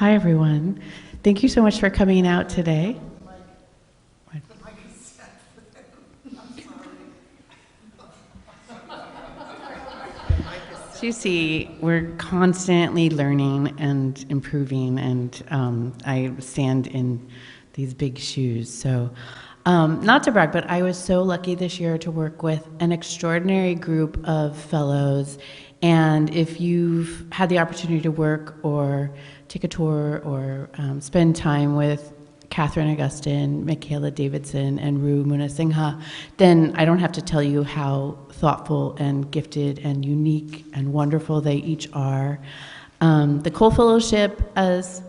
Hi, everyone. Thank you so much for coming out today. You see, we're constantly learning and improving, and I stand in these big shoes. So, not to brag, but I was so lucky this year to work with an extraordinary group of fellows. And if you've had the opportunity to work or take a tour or spend time with Catherine Augustyn, Michaela Davidson, and Munasinghe, then I don't have to tell you how thoughtful and gifted and unique and wonderful they each are. The Cole Fellowship, as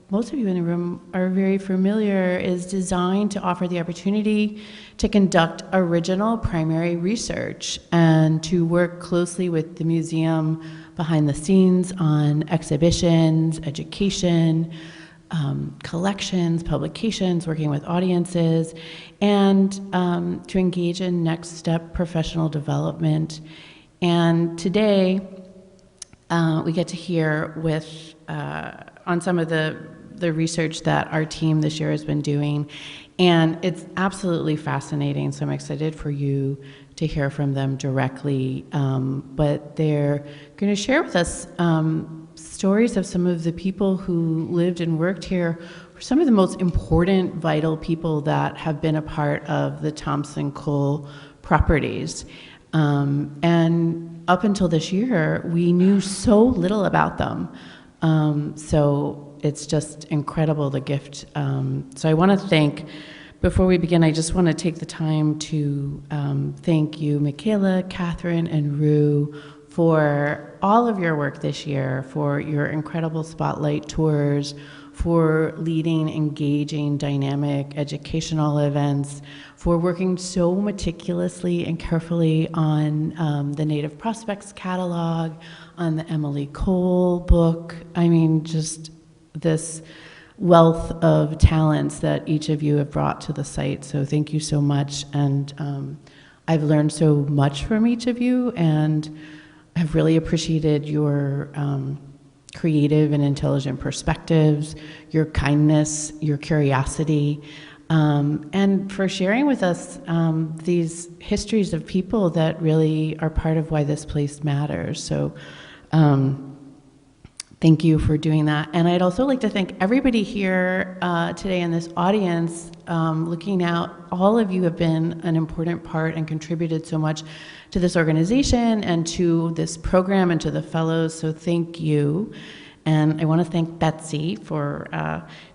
most of you in the room are very familiar, is designed to offer the opportunity to conduct original primary research and to work closely with the museum behind the scenes on exhibitions, education, collections, publications, working with audiences, and to engage in next step professional development. And today, we get to hear with on some of the research that our team this year has been doing, and it's absolutely fascinating. So I'm excited for you to hear from them directly. But they're going to share with us stories of some of the people who lived and worked here, some of the most important, vital people that have been a part of the Thompson Cole properties. And up until this year, we knew so little about them. So it's just incredible, the gift. So I want to thank, before we begin, I just want to take the time to thank you, Michaela, Catherine, and Rue, for all of your work this year, for your incredible spotlight tours, for leading engaging, dynamic educational events, for working so meticulously and carefully on the Native Prospects catalog, on the Emily Cole book. I mean, just this wealth of talents that each of you have brought to the site. So thank you so much. And I've learned so much from each of you, and I've really appreciated your creative and intelligent perspectives, your kindness, your curiosity, and for sharing with us these histories of people that really are part of why this place matters. So thank you for doing that. And I'd also like to thank everybody here today in this audience. Looking out, all of you have been an important part and contributed so much to this organization and to this program and to the fellows, so thank you. And I want to thank Betsy for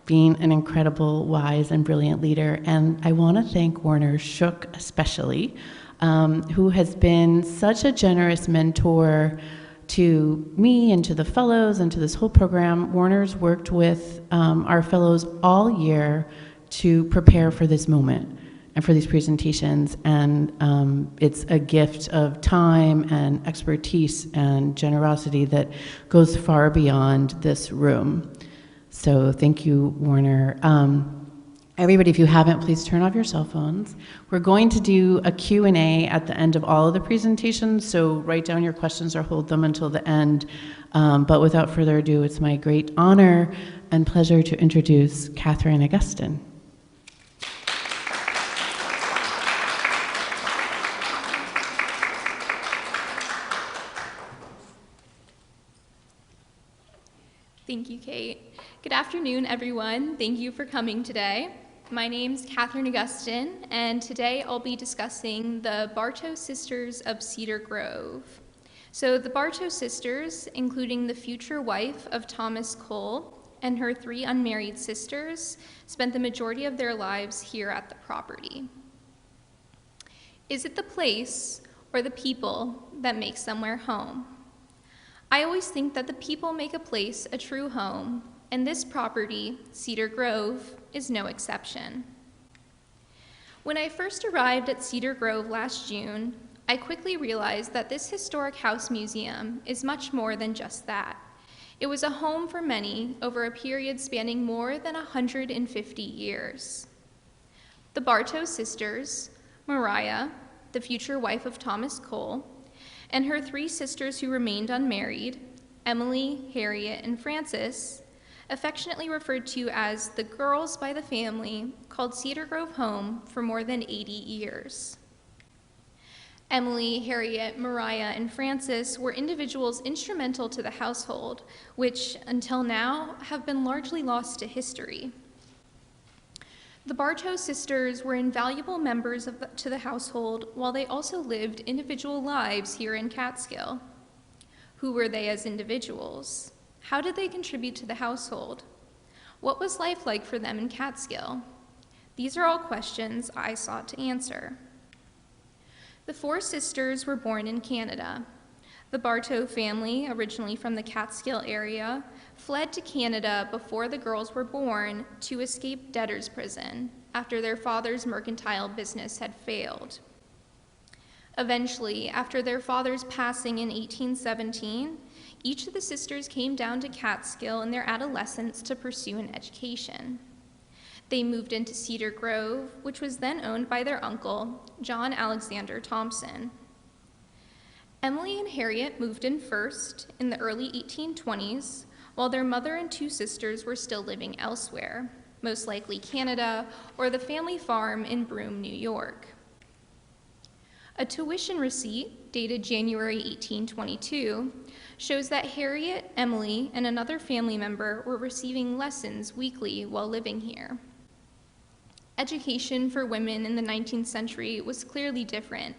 being an incredible, wise, and brilliant leader. And I want to thank Warner Shook especially, who has been such a generous mentor to me and to the fellows and to this whole program. Warner's worked with our fellows all year to prepare for this moment and for these presentations, and it's a gift of time and expertise and generosity that goes far beyond this room. So thank you, Warner. Everybody, if you haven't, please turn off your cell phones. We're going to do a Q&A at the end of all of the presentations, so write down your questions or hold them until the end. But without further ado, it's my great honor and pleasure to introduce Catherine Augustyn. Thank you, Kate. Good afternoon, everyone. Thank you for coming today. My name's Catherine Augustyn, and today I'll be discussing the Bartow Sisters of Cedar Grove. So the Bartow sisters, including the future wife of Thomas Cole and her 3 unmarried sisters, spent the majority of their lives here at the property. Is it the place or the people that make somewhere home? I always think that the people make a place a true home, and this property, Cedar Grove, is no exception. When I first arrived at Cedar Grove last June, I quickly realized that this historic house museum is much more than just that. It was a home for many over a period spanning more than 150 years. The Bartow sisters, Mariah, the future wife of Thomas Cole, and her 3 sisters who remained unmarried, Emily, Harriet, and Frances, affectionately referred to as the girls by the family, called Cedar Grove home for more than 80 years. Emily, Harriet, Mariah, and Frances were individuals instrumental to the household, which, until now, have been largely lost to history. The Bartow sisters were invaluable members to the household, while they also lived individual lives here in Catskill. Who were they as individuals? How did they contribute to the household? What was life like for them in Catskill? These are all questions I sought to answer. The four sisters were born in Canada. The Bartow family, originally from the Catskill area, fled to Canada before the girls were born to escape debtor's prison after their father's mercantile business had failed. Eventually, after their father's passing in 1817, each of the sisters came down to Catskill in their adolescence to pursue an education. They moved into Cedar Grove, which was then owned by their uncle, John Alexander Thompson. Emily and Harriet moved in first in the early 1820s, while their mother and two sisters were still living elsewhere, most likely Canada or the family farm in Broome, New York. A tuition receipt, dated January 1822, shows that Harriet, Emily, and another family member were receiving lessons weekly while living here. Education for women in the 19th century was clearly different.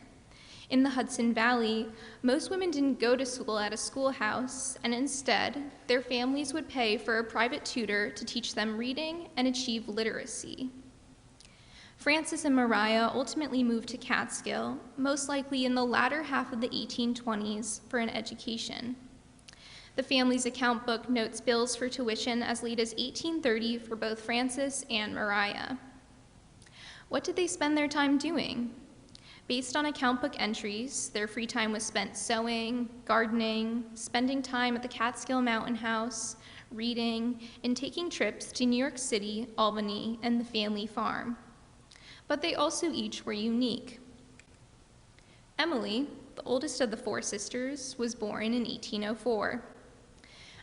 In the Hudson Valley, most women didn't go to school at a schoolhouse, and instead, their families would pay for a private tutor to teach them reading and achieve literacy. Frances and Mariah ultimately moved to Catskill, most likely in the latter half of the 1820s, for an education. The family's account book notes bills for tuition as late as 1830 for both Frances and Mariah. What did they spend their time doing? Based on account book entries, their free time was spent sewing, gardening, spending time at the Catskill Mountain House, reading, and taking trips to New York City, Albany, and the family farm. But they also each were unique. Emily, the oldest of the four sisters, was born in 1804.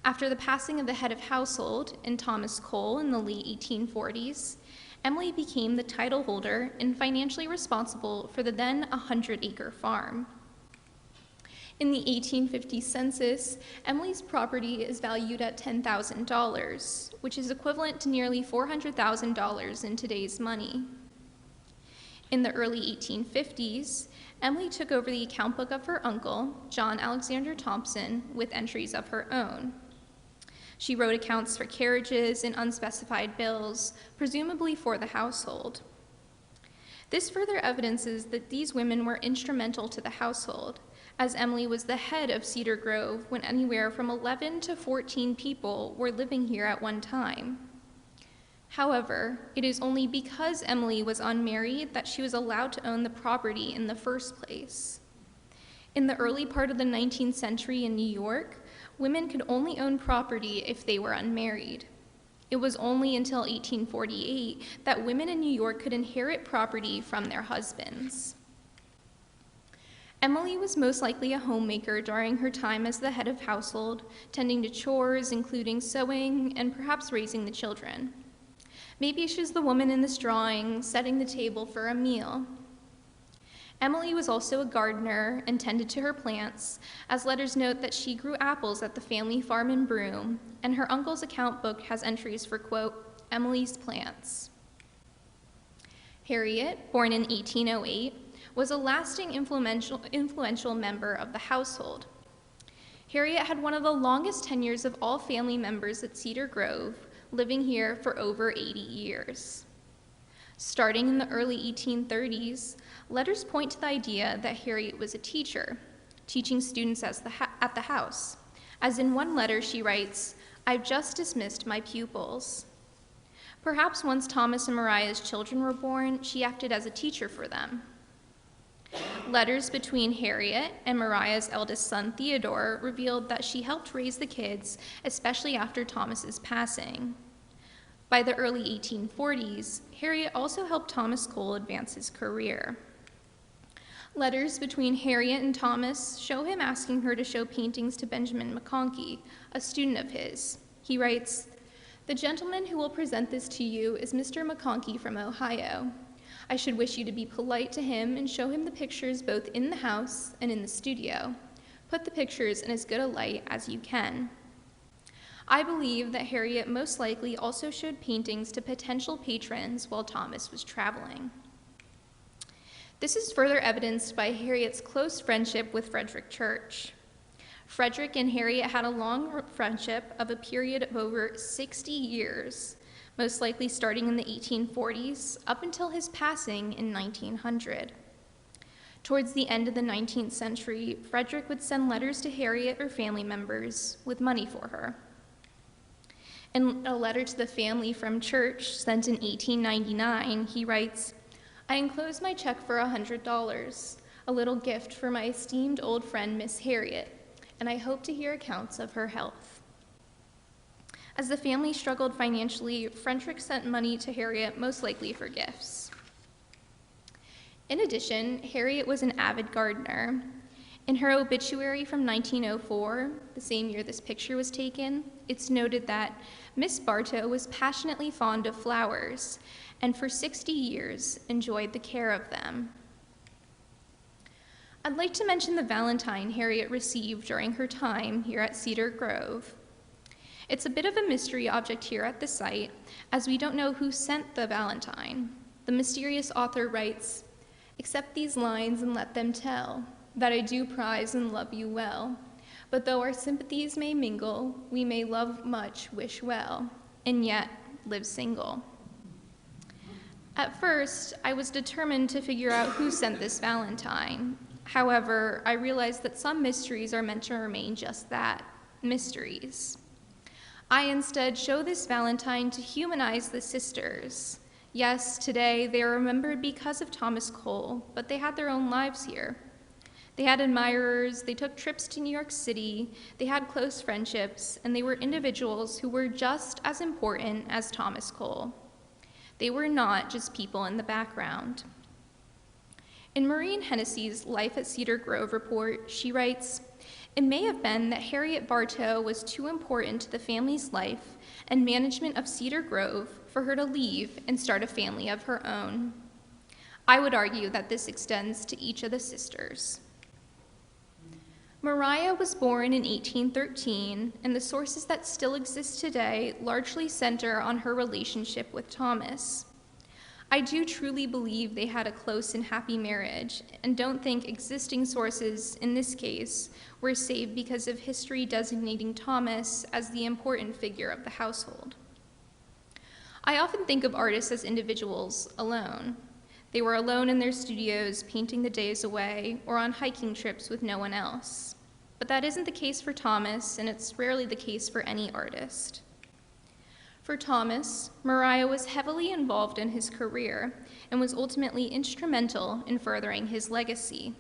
After the passing of the head of household and Thomas Cole in the late 1840s, Emily became the title holder and financially responsible for the then 100-acre farm. In the 1850 census, Emily's property is valued at $10,000, which is equivalent to nearly $400,000 in today's money. In the early 1850s, Emily took over the account book of her uncle, John Alexander Thompson, with entries of her own. She wrote accounts for carriages and unspecified bills, presumably for the household. This further evidences that these women were instrumental to the household, as Emily was the head of Cedar Grove when anywhere from 11 to 14 people were living here at one time. However, it is only because Emily was unmarried that she was allowed to own the property in the first place. In the early part of the 19th century in New York, women could only own property if they were unmarried. It was only until 1848 that women in New York could inherit property from their husbands. Emily was most likely a homemaker during her time as the head of household, tending to chores, including sewing, and perhaps raising the children. Maybe she's the woman in this drawing, setting the table for a meal. Emily was also a gardener and tended to her plants, as letters note that she grew apples at the family farm in Broome, and her uncle's account book has entries for, quote, Emily's plants. Harriet, born in 1808, was a lasting influential member of the household. Harriet had one of the longest tenures of all family members at Cedar Grove, living here for over 80 years. Starting in the early 1830s, letters point to the idea that Harriet was a teacher, teaching students at the house. As in one letter she writes, "I've just dismissed my pupils." Perhaps once Thomas and Mariah's children were born, she acted as a teacher for them. Letters between Harriet and Mariah's eldest son, Theodore, revealed that she helped raise the kids, especially after Thomas's passing. By the early 1840s, Harriet also helped Thomas Cole advance his career. Letters between Harriet and Thomas show him asking her to show paintings to Benjamin McConkie, a student of his. He writes, The gentleman who will present this to you is Mr. McConkey from Ohio. I should wish you to be polite to him and show him the pictures both in the house and in the studio. Put the pictures in as good a light as you can. I believe that Harriet most likely also showed paintings to potential patrons while Thomas was traveling. This is further evidenced by Harriet's close friendship with Frederick Church. Frederick and Harriet had a long friendship of a period of over 60 years, most likely starting in the 1840s up until his passing in 1900. Towards the end of the 19th century, Frederick would send letters to Harriet or family members with money for her. In a letter to the family from Church sent in 1899, he writes, "I enclose my check for $100, a little gift for my esteemed old friend Miss Harriet, and I hope to hear accounts of her health." As the family struggled financially, Frederick sent money to Harriet, most likely for gifts. In addition, Harriet was an avid gardener. In her obituary from 1904, the same year this picture was taken, it's noted that Miss Bartow was passionately fond of flowers, and for 60 years enjoyed the care of them. I'd like to mention the Valentine Harriet received during her time here at Cedar Grove. It's a bit of a mystery object here at the site, as we don't know who sent the Valentine. The mysterious author writes, "Accept these lines and let them tell, that I do prize and love you well. But though our sympathies may mingle, we may love much, wish well, and yet live single." At first, I was determined to figure out who sent this Valentine. However, I realized that some mysteries are meant to remain just that, mysteries. I instead show this Valentine to humanize the sisters. Yes, today they are remembered because of Thomas Cole, but they had their own lives here. They had admirers, they took trips to New York City, they had close friendships, and they were individuals who were just as important as Thomas Cole. They were not just people in the background. In Maureen Hennessy's Life at Cedar Grove report, she writes, "It may have been that Harriet Bartow was too important to the family's life and management of Cedar Grove for her to leave and start a family of her own." I would argue that this extends to each of the sisters. Maria was born in 1813, and the sources that still exist today largely center on her relationship with Thomas. I do truly believe they had a close and happy marriage, and don't think existing sources, in this case, were saved because of history designating Thomas as the important figure of the household. I often think of artists as individuals alone. They were alone in their studios, painting the days away, or on hiking trips with no one else. But that isn't the case for Thomas, and it's rarely the case for any artist. For Thomas, Maria was heavily involved in his career and was ultimately instrumental in furthering his legacy.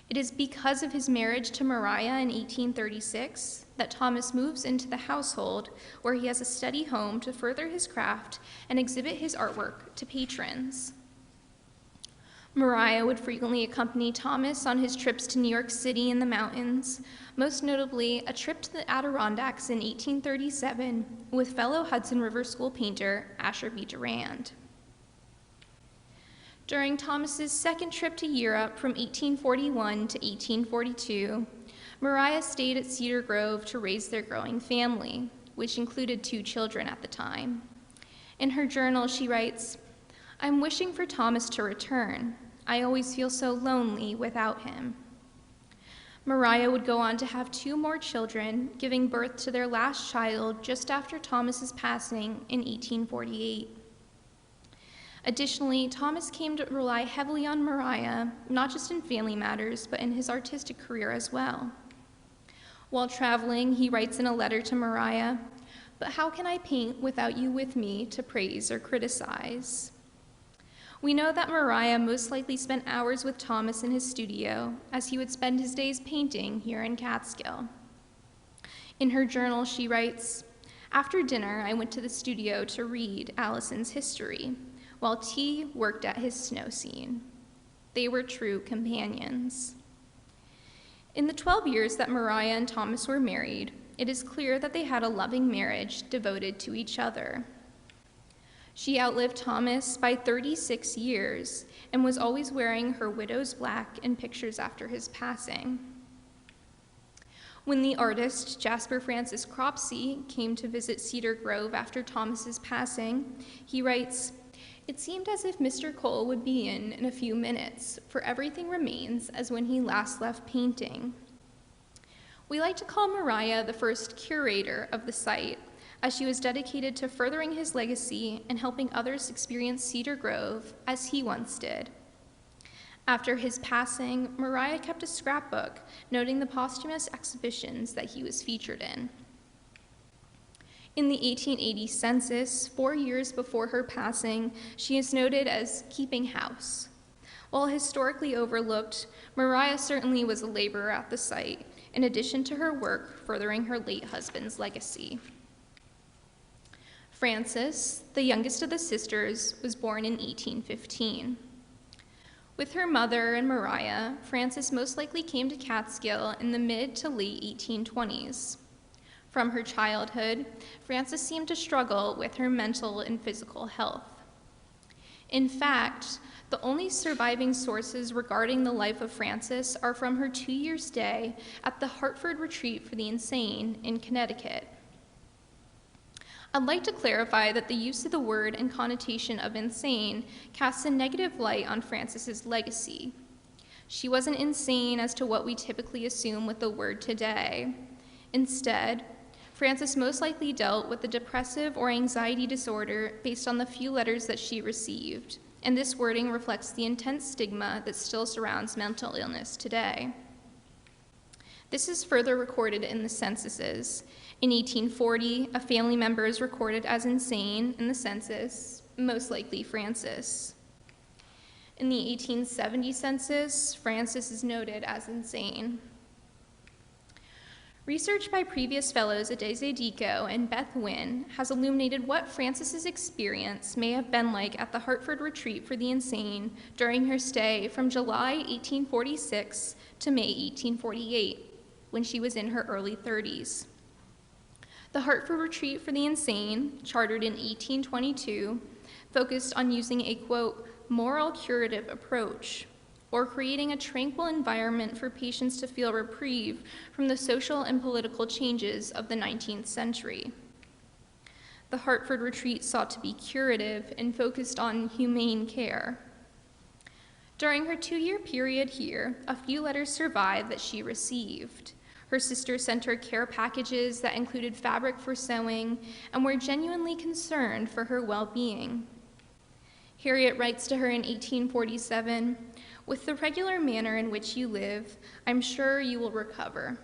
It is because of his marriage to Maria in 1836 that Thomas moves into the household where he has a steady home to further his craft and exhibit his artwork to patrons. Maria would frequently accompany Thomas on his trips to New York City and the mountains, most notably a trip to the Adirondacks in 1837 with fellow Hudson River School painter Asher B. Durand. During Thomas's second trip to Europe from 1841 to 1842, Maria stayed at Cedar Grove to raise their growing family, which included 2 children at the time. In her journal, she writes, "I'm wishing for Thomas to return. I always feel so lonely without him." Maria would go on to have 2 more children, giving birth to their last child just after Thomas's passing in 1848. Additionally, Thomas came to rely heavily on Maria, not just in family matters, but in his artistic career as well. While traveling, he writes in a letter to Maria, "But how can I paint without you with me to praise or criticize?" We know that Maria most likely spent hours with Thomas in his studio, as he would spend his days painting here in Catskill. In her journal, she writes, "After dinner, I went to the studio to read Allison's history, while T worked at his snow scene. They were true companions." In the 12 years that Maria and Thomas were married, it is clear that they had a loving marriage devoted to each other. She outlived Thomas by 36 years and was always wearing her widow's black in pictures after his passing. When the artist Jasper Francis Cropsey came to visit Cedar Grove after Thomas's passing, he writes, "It seemed as if Mr. Cole would be in a few minutes, for everything remains as when he last left painting." We like to call Mariah the first curator of the site, as she was dedicated to furthering his legacy and helping others experience Cedar Grove as he once did. After his passing, Mariah kept a scrapbook noting the posthumous exhibitions that he was featured in. In the 1880 census, 4 years before her passing, she is noted as keeping house. While historically overlooked, Mariah certainly was a laborer at the site, in addition to her work furthering her late husband's legacy. Frances, the youngest of the sisters, was born in 1815. With her mother and Mariah, Frances most likely came to Catskill in the mid to late 1820s. From her childhood, Frances seemed to struggle with her mental and physical health. In fact, the only surviving sources regarding the life of Frances are from her 2-year stay at the Hartford Retreat for the Insane in Connecticut. I'd like to clarify that the use of the word and connotation of insane casts a negative light on Frances's legacy. She wasn't insane as to what we typically assume with the word today. Instead, Frances most likely dealt with a depressive or anxiety disorder based on the few letters that she received, and this wording reflects the intense stigma that still surrounds mental illness today. This is further recorded in the censuses. In 1840, a family member is recorded as insane in the census, most likely Frances. In the 1870 census, Frances is noted as insane. Research by previous fellows Adeze Dico and Beth Wynn has illuminated what Frances's experience may have been like at the Hartford Retreat for the Insane during her stay from July 1846 to May 1848, when she was in her early 30s. The Hartford Retreat for the Insane, chartered in 1822, focused on using a, quote, moral curative approach, or creating a tranquil environment for patients to feel reprieve from the social and political changes of the 19th century. The Hartford Retreat sought to be curative and focused on humane care. During her 2-year period here, a few letters survive that she received. Her sister sent her care packages that included fabric for sewing and were genuinely concerned for her well-being. Harriet writes to her in 1847, "With the regular manner in which you live, I'm sure you will recover."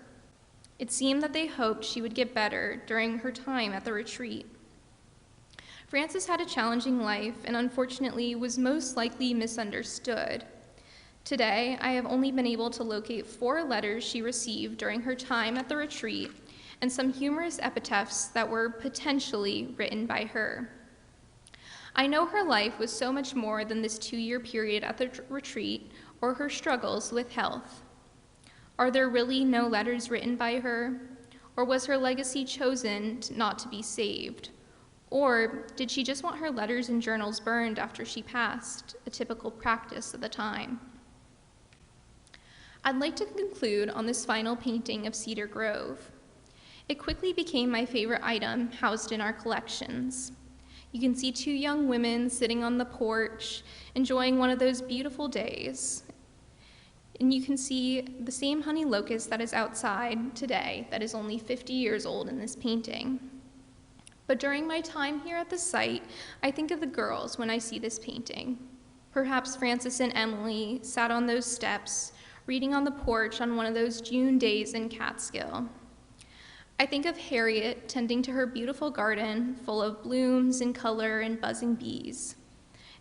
It seemed that they hoped she would get better during her time at the retreat. Frances had a challenging life and unfortunately was most likely misunderstood. Today, I have only been able to locate 4 letters she received during her time at the retreat and some humorous epitaphs that were potentially written by her. I know her life was so much more than this 2-year period at the retreat or her struggles with health. Are there really no letters written by her? Or was her legacy chosen not to be saved? Or did she just want her letters and journals burned after she passed, a typical practice of the time? I'd like to conclude on this final painting of Cedar Grove. It quickly became my favorite item housed in our collections. You can see 2 young women sitting on the porch, enjoying one of those beautiful days. And you can see the same honey locust that is outside today that is only 50 years old in this painting. But during my time here at the site, I think of the girls when I see this painting. Perhaps Frances and Emily sat on those steps, reading on the porch on one of those June days in Catskill. I think of Harriet tending to her beautiful garden full of blooms and color and buzzing bees.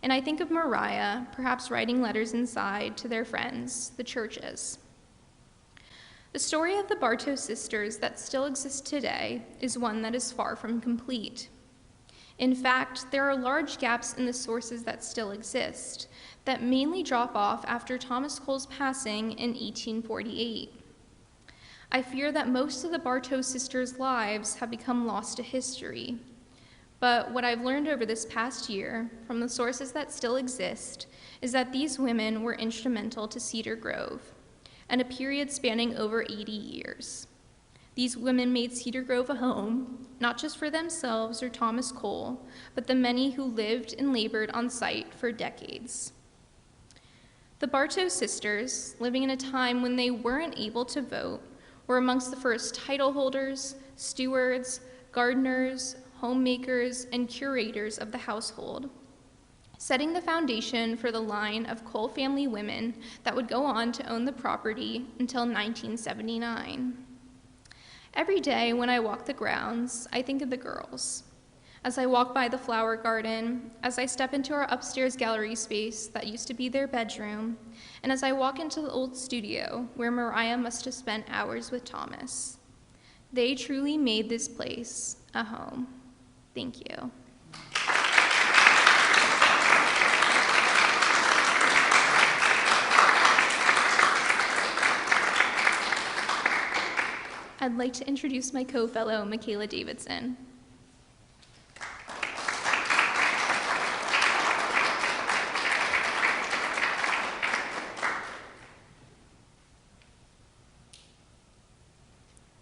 And I think of Mariah, perhaps writing letters inside to their friends, the Churches. The story of the Bartow sisters that still exists today is one that is far from complete. In fact, there are large gaps in the sources that still exist, that mainly drop off after Thomas Cole's passing in 1848. I fear that most of the Bartow sisters' lives have become lost to history. But what I've learned over this past year, from the sources that still exist, is that these women were instrumental to Cedar Grove, and a period spanning over 80 years. These women made Cedar Grove a home, not just for themselves or Thomas Cole, but the many who lived and labored on site for decades. The Bartow sisters, living in a time when they weren't able to vote, were amongst the first title holders, stewards, gardeners, homemakers, and curators of the household, setting the foundation for the line of Cole family women that would go on to own the property until 1979. Every day when I walk the grounds, I think of the girls. As I walk by the flower garden, as I step into our upstairs gallery space that used to be their bedroom, and as I walk into the old studio where Mariah must have spent hours with Thomas. They truly made this place a home. Thank you. I'd like to introduce my co-fellow, Michaela Davidson.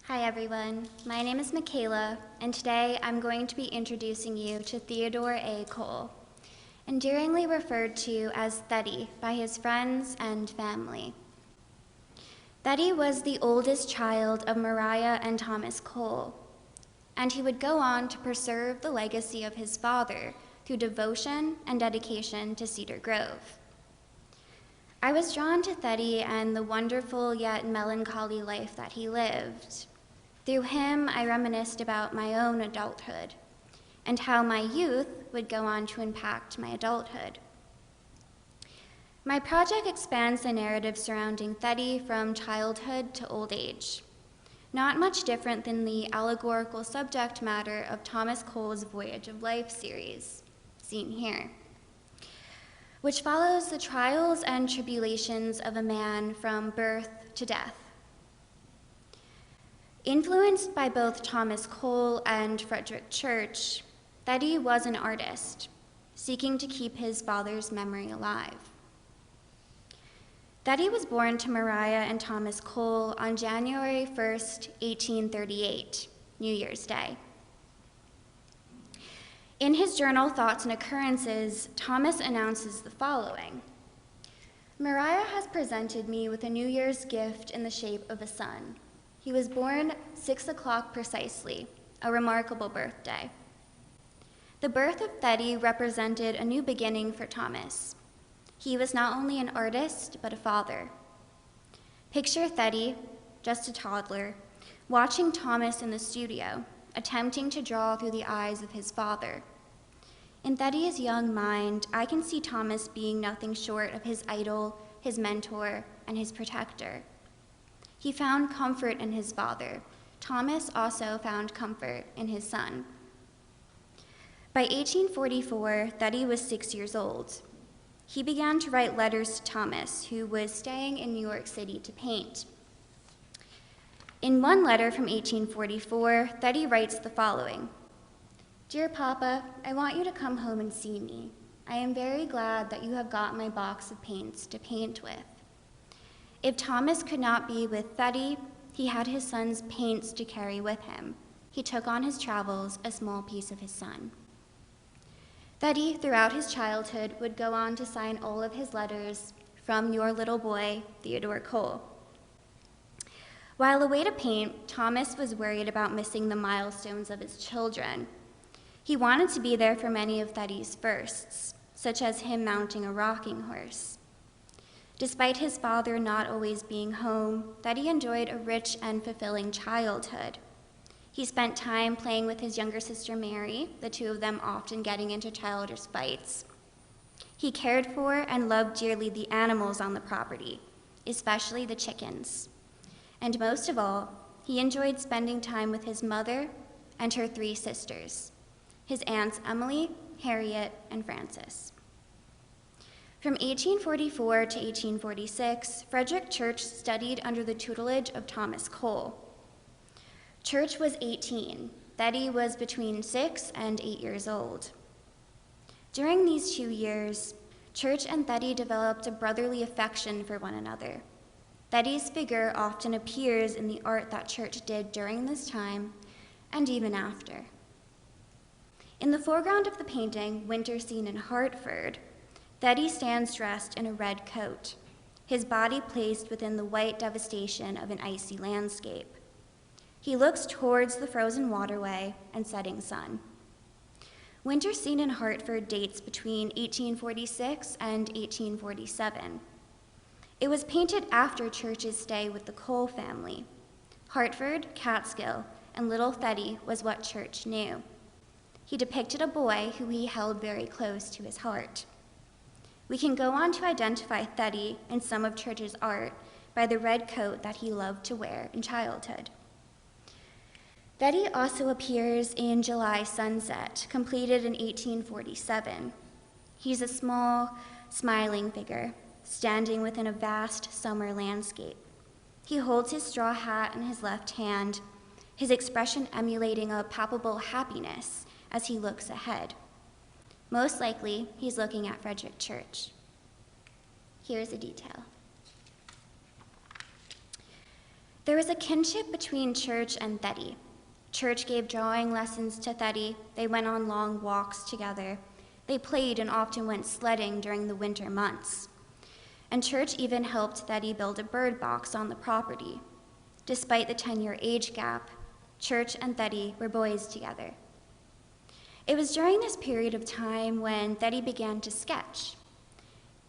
Hi everyone, my name is Michaela, and today I'm going to be introducing you to Theodore A. Cole, endearingly referred to as Teddy by his friends and family. Teddy was the oldest child of Mariah and Thomas Cole, and he would go on to preserve the legacy of his father through devotion and dedication to Cedar Grove. I was drawn to Teddy and the wonderful yet melancholy life that he lived. Through him, I reminisced about my own adulthood and how my youth would go on to impact my adulthood. My project expands the narrative surrounding Teddy from childhood to old age, not much different than the allegorical subject matter of Thomas Cole's Voyage of Life series, seen here, which follows the trials and tribulations of a man from birth to death. Influenced by both Thomas Cole and Frederick Church, Teddy was an artist, seeking to keep his father's memory alive. Teddy was born to Mariah and Thomas Cole on January 1st, 1838, New Year's Day. In his journal, Thoughts and Occurrences, Thomas announces the following: Mariah has presented me with a New Year's gift in the shape of a son. He was born 6 o'clock precisely, a remarkable birthday. The birth of Teddy represented a new beginning for Thomas. He was not only an artist, but a father. Picture Teddy, just a toddler, watching Thomas in the studio, attempting to draw through the eyes of his father. In Teddy's young mind, I can see Thomas being nothing short of his idol, his mentor, and his protector. He found comfort in his father. Thomas also found comfort in his son. By 1844, Teddy was 6 years old. He began to write letters to Thomas, who was staying in New York City to paint. In one letter from 1844, Teddy writes the following: Dear Papa, I want you to come home and see me. I am very glad that you have got my box of paints to paint with. If Thomas could not be with Teddy, he had his son's paints to carry with him. He took on his travels a small piece of his son. Teddy, throughout his childhood, would go on to sign all of his letters, from your little boy, Theodore Cole. While away to paint, Thomas was worried about missing the milestones of his children. He wanted to be there for many of Teddy's firsts, such as him mounting a rocking horse. Despite his father not always being home, Teddy enjoyed a rich and fulfilling childhood. He spent time playing with his younger sister Mary, the two of them often getting into childish fights. He cared for and loved dearly the animals on the property, especially the chickens. And most of all, he enjoyed spending time with his mother and her 3 sisters, his aunts Emily, Harriet, and Frances. From 1844 to 1846, Frederick Church studied under the tutelage of Thomas Cole. Church was 18. Theddy was between 6 and 8 years old. During these 2 years, Church and Theddy developed a brotherly affection for one another. Theddy's figure often appears in the art that Church did during this time and even after. In the foreground of the painting, Winter Scene in Hartford, Theddy stands dressed in a red coat, his body placed within the white devastation of an icy landscape. He looks towards the frozen waterway and setting sun. Winter Scene in Hartford dates between 1846 and 1847. It was painted after Church's stay with the Cole family. Hartford, Catskill, and little Theddy was what Church knew. He depicted a boy who he held very close to his heart. We can go on to identify Theddy in some of Church's art by the red coat that he loved to wear in childhood. Theddy also appears in July Sunset, completed in 1847. He's a small, smiling figure, standing within a vast summer landscape. He holds his straw hat in his left hand, his expression emulating a palpable happiness as he looks ahead. Most likely, he's looking at Frederick Church. Here's a detail. There was a kinship between Church and Theddy. Church gave drawing lessons to Theddy. They went on long walks together. They played and often went sledding during the winter months. And Church even helped Theddy build a bird box on the property. Despite the 10-year age gap, Church and Theddy were boys together. It was during this period of time when Theddy began to sketch.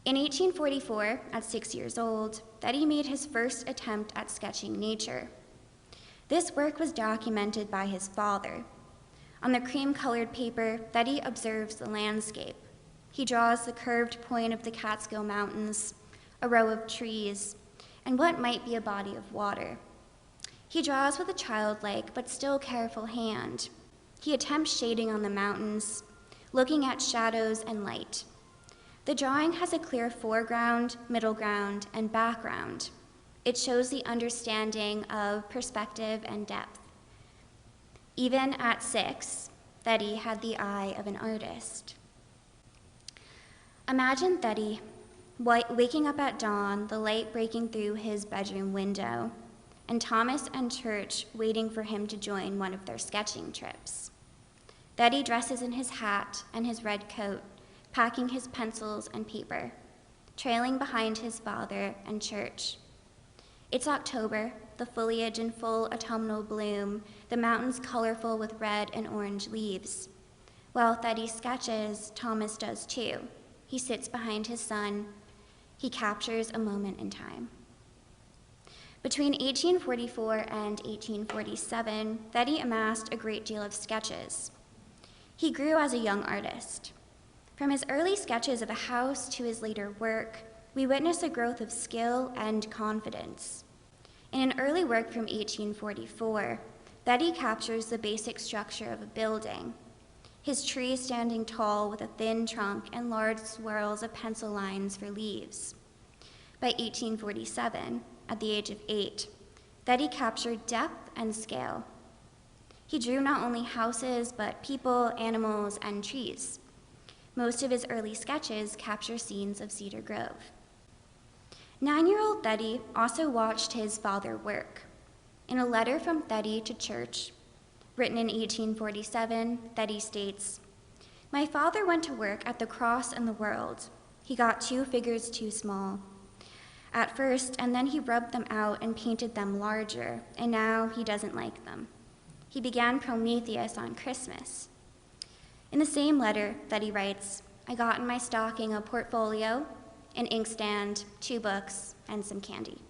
In 1844, at 6 years old, Theddy made his first attempt at sketching nature. This work was documented by his father. On the cream-colored paper, Theddy observes the landscape. He draws the curved point of the Catskill Mountains, a row of trees, and what might be a body of water. He draws with a childlike but still careful hand. He attempts shading on the mountains, looking at shadows and light. The drawing has a clear foreground, middle ground, and background. It shows the understanding of perspective and depth. Even at 6, Theddy had the eye of an artist. Imagine Theddy waking up at dawn, the light breaking through his bedroom window, and Thomas and Church waiting for him to join one of their sketching trips. Theddy dresses in his hat and his red coat, packing his pencils and paper, trailing behind his father and Church. It's October, the foliage in full autumnal bloom, the mountains colorful with red and orange leaves. While Theddy sketches, Thomas does too. He sits behind his son. He captures a moment in time. Between 1844 and 1847, Theddy amassed a great deal of sketches. He grew as a young artist. From his early sketches of a house to his later work, we witness a growth of skill and confidence. In an early work from 1844, Theddy captures the basic structure of a building. His tree standing tall with a thin trunk and large swirls of pencil lines for leaves. By 1847, at the age of 8, Theddy captured depth and scale. He drew not only houses, but people, animals, and trees. Most of his early sketches capture scenes of Cedar Grove. 9-year-old Theddy also watched his father work. In a letter from Theddy to Church, written in 1847, Theddy states, "My father went to work at the cross and the world. He got 2 figures too small at first, and then he rubbed them out and painted them larger, and now he doesn't like them. He began Prometheus on Christmas." In the same letter, Theddy writes, "I got in my stocking a portfolio, an inkstand, 2 books, and some candy."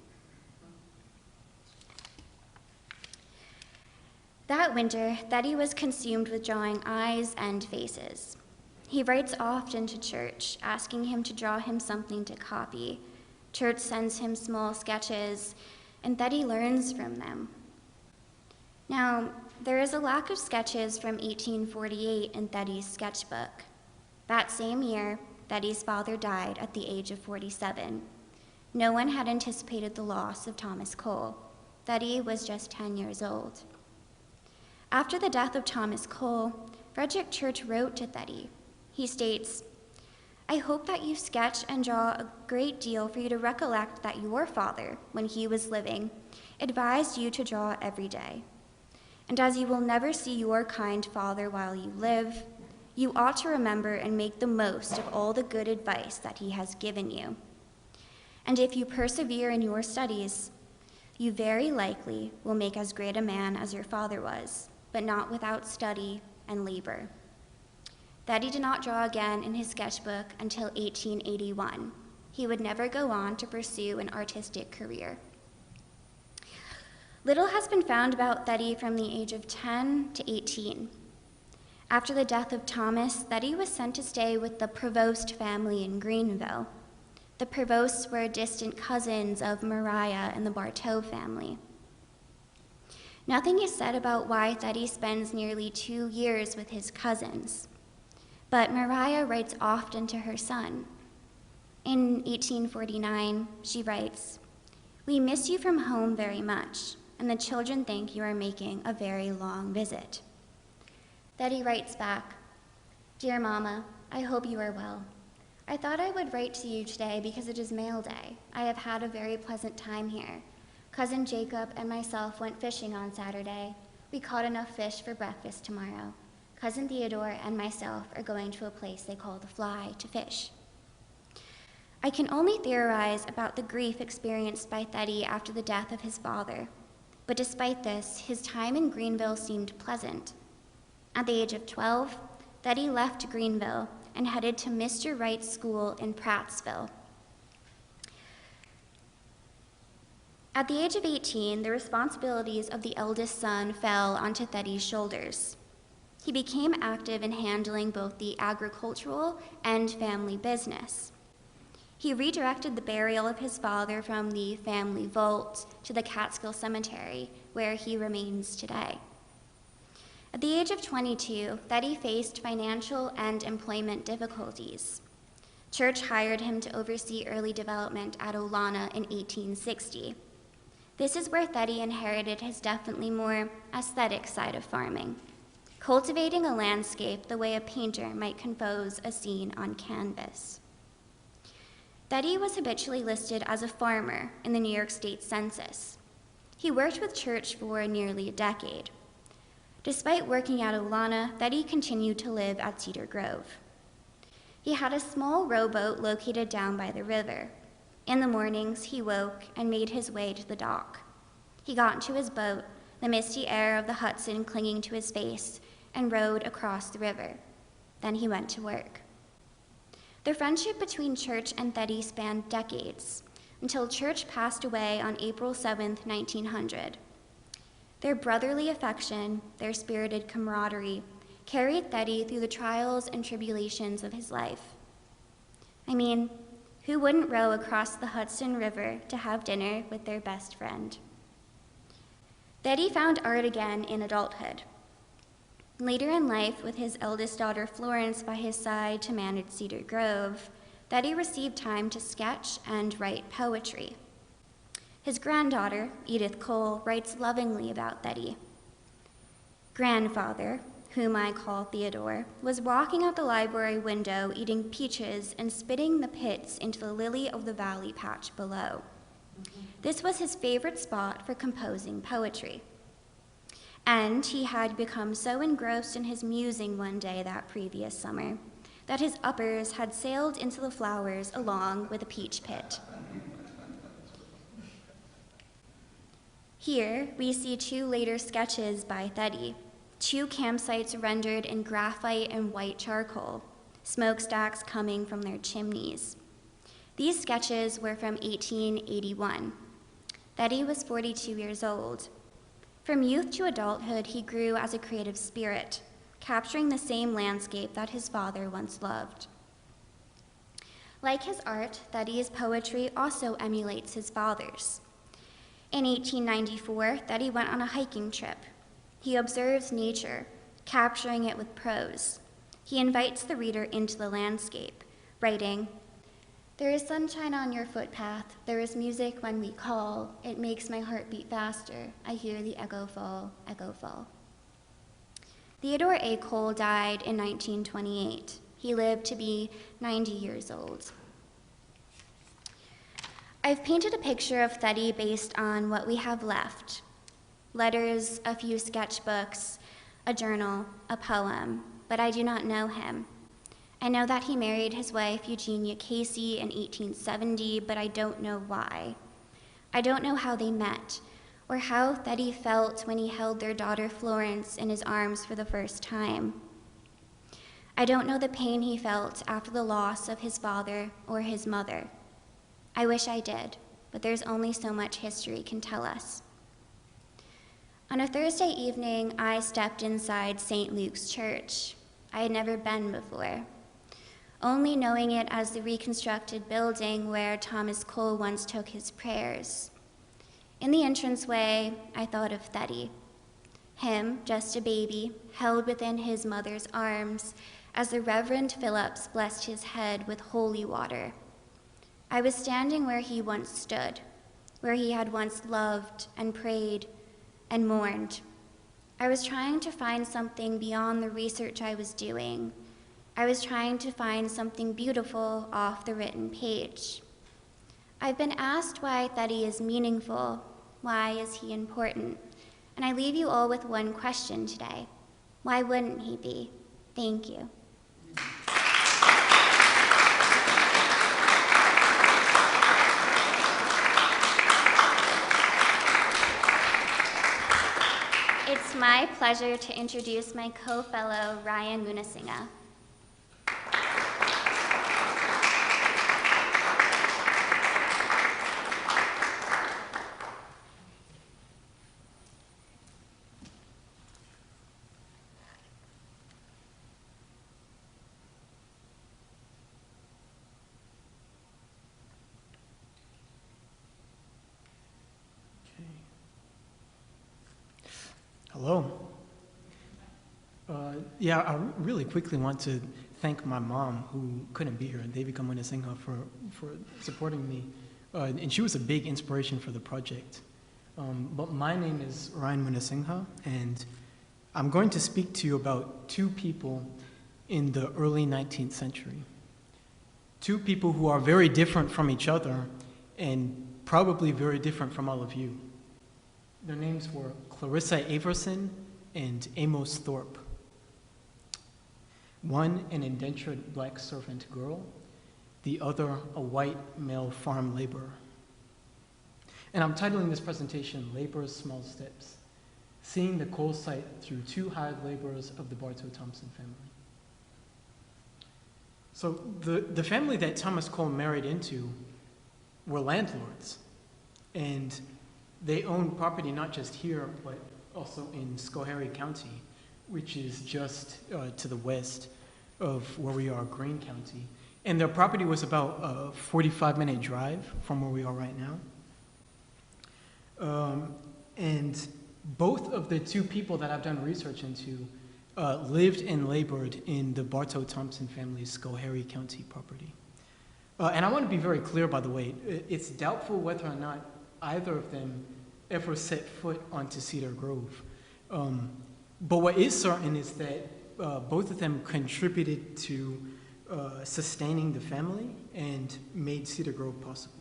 That winter, Theddy was consumed with drawing eyes and faces. He writes often to Church, asking him to draw him something to copy. Church sends him small sketches, and Theddy learns from them. Now, there is a lack of sketches from 1848 in Theddy's sketchbook. That same year, Theddy's father died at the age of 47. No one had anticipated the loss of Thomas Cole. Theddy was just 10 years old. After the death of Thomas Cole, Frederick Church wrote to Theddy. He states, "I hope that you sketch and draw a great deal for you to recollect that your father, when he was living, advised you to draw every day. And as you will never see your kind father while you live, you ought to remember and make the most of all the good advice that he has given you. And if you persevere in your studies, you very likely will make as great a man as your father was, but not without study and labor." Theddy did not draw again in his sketchbook until 1881. He would never go on to pursue an artistic career. Little has been found about Theddy from the age of 10 to 18. After the death of Thomas, Theddy was sent to stay with the Provost family in Greenville. The Provosts were distant cousins of Maria and the Bartow family. Nothing is said about why Theddy spends nearly 2 years with his cousins, but Maria writes often to her son. In 1849, she writes, "We miss you from home very much, and the children think you are making a very long visit." Theddy writes back, "Dear Mama, I hope you are well. I thought I would write to you today because it is mail day. I have had a very pleasant time here. Cousin Jacob and myself went fishing on Saturday. We caught enough fish for breakfast tomorrow. Cousin Theodore and myself are going to a place they call the Fly to fish." I can only theorize about the grief experienced by Theddy after the death of his father, but despite this, his time in Greenville seemed pleasant. At the age of 12, Theddy left Greenville and headed to Mr. Wright's school in Prattsville. At the age of 18, the responsibilities of the eldest son fell onto Theddy's shoulders. He became active in handling both the agricultural and family business. He redirected the burial of his father from the family vault to the Catskill Cemetery, where he remains today. At the age of 22, Theddy faced financial and employment difficulties. Church hired him to oversee early development at Olana in 1860. This is where Theddy inherited his definitely more aesthetic side of farming, cultivating a landscape the way a painter might compose a scene on canvas. Theddy was habitually listed as a farmer in the New York State Census. He worked with Church for nearly a decade. Despite working at Olana, Theddy continued to live at Cedar Grove. He had a small rowboat located down by the river. In the mornings, he woke and made his way to the dock. He got into his boat, the misty air of the Hudson clinging to his face, and rowed across the river. Then he went to work. The friendship between Church and Theddy spanned decades, until Church passed away on April 7, 1900. Their brotherly affection, their spirited camaraderie, carried Theddy through the trials and tribulations of his life. I mean, who wouldn't row across the Hudson River to have dinner with their best friend? Theddy found art again in adulthood. Later in life, with his eldest daughter Florence by his side to manage Cedar Grove, Theddy received time to sketch and write poetry. His granddaughter, Edith Cole, writes lovingly about Theddy. "Grandfather, whom I call Theodore, was walking out the library window eating peaches and spitting the pits into the lily of the valley patch below. This was his favorite spot for composing poetry. And he had become so engrossed in his musing one day that previous summer that his uppers had sailed into the flowers along with a peach pit." Here, we see 2 later sketches by Theddy, 2 campsites rendered in graphite and white charcoal, smokestacks coming from their chimneys. These sketches were from 1881. Theddy was 42 years old. From youth to adulthood, he grew as a creative spirit, capturing the same landscape that his father once loved. Like his art, Theddy's poetry also emulates his father's. In 1894, Theddy went on a hiking trip. He observes nature, capturing it with prose. He invites the reader into the landscape, writing, "There is sunshine on your footpath. There is music when we call. It makes my heart beat faster. I hear the echo fall, echo fall." Theodore A. Cole died in 1928. He lived to be 90 years old. I've painted a picture of Teddy based on what we have left: letters, a few sketchbooks, a journal, a poem, but I do not know him. I know that he married his wife Eugenia Casey in 1870, but I don't know why. I don't know how they met, or how Teddy felt when he held their daughter Florence in his arms for the first time. I don't know the pain he felt after the loss of his father or his mother. I wish I did, but there's only so much history can tell us. On a Thursday evening, I stepped inside St. Luke's Church. I had never been before, only knowing it as the reconstructed building where Thomas Cole once took his prayers. In the entranceway, I thought of Teddy, him, just a baby, held within his mother's arms as the Reverend Phillips blessed his head with holy water. I was standing where he once stood, where he had once loved and prayed and mourned. I was trying to find something beyond the research I was doing. I was trying to find something beautiful off the written page. I've been asked why Teddy is meaningful, why is he important, and I leave you all with one question today: why wouldn't he be? Thank you. It's my pleasure to introduce my co-fellow, Ryan Munasinghe. Hello. I really quickly want to thank my mom, who couldn't be here, Devika Munasinghe, for supporting me. And she was a big inspiration for the project. But my name is Ryan Munasinghe, and I'm going to speak to you about two people in the early 19th century. Two people who are very different from each other and probably very different from all of you. Their names were Clarissa Averson and Amos Thorpe. One, an indentured black servant girl, the other, a white male farm laborer. And I'm titling this presentation, Labor's Small Steps, Seeing the Cole Site Through Two Hired Laborers of the Bartow Thompson family. So the family that Thomas Cole married into were landlords, and they owned property not just here, but also in Schoharie County, which is just to the west of where we are, Greene County. And their property was about a 45-minute drive from where we are right now. And both of the two people that I've done research into lived and labored in the Bartow Thompson family's Schoharie County property. And I want to be very clear, by the way, it's doubtful whether or not either of them ever set foot onto Cedar Grove. But what is certain is that both of them contributed to sustaining the family and made Cedar Grove possible.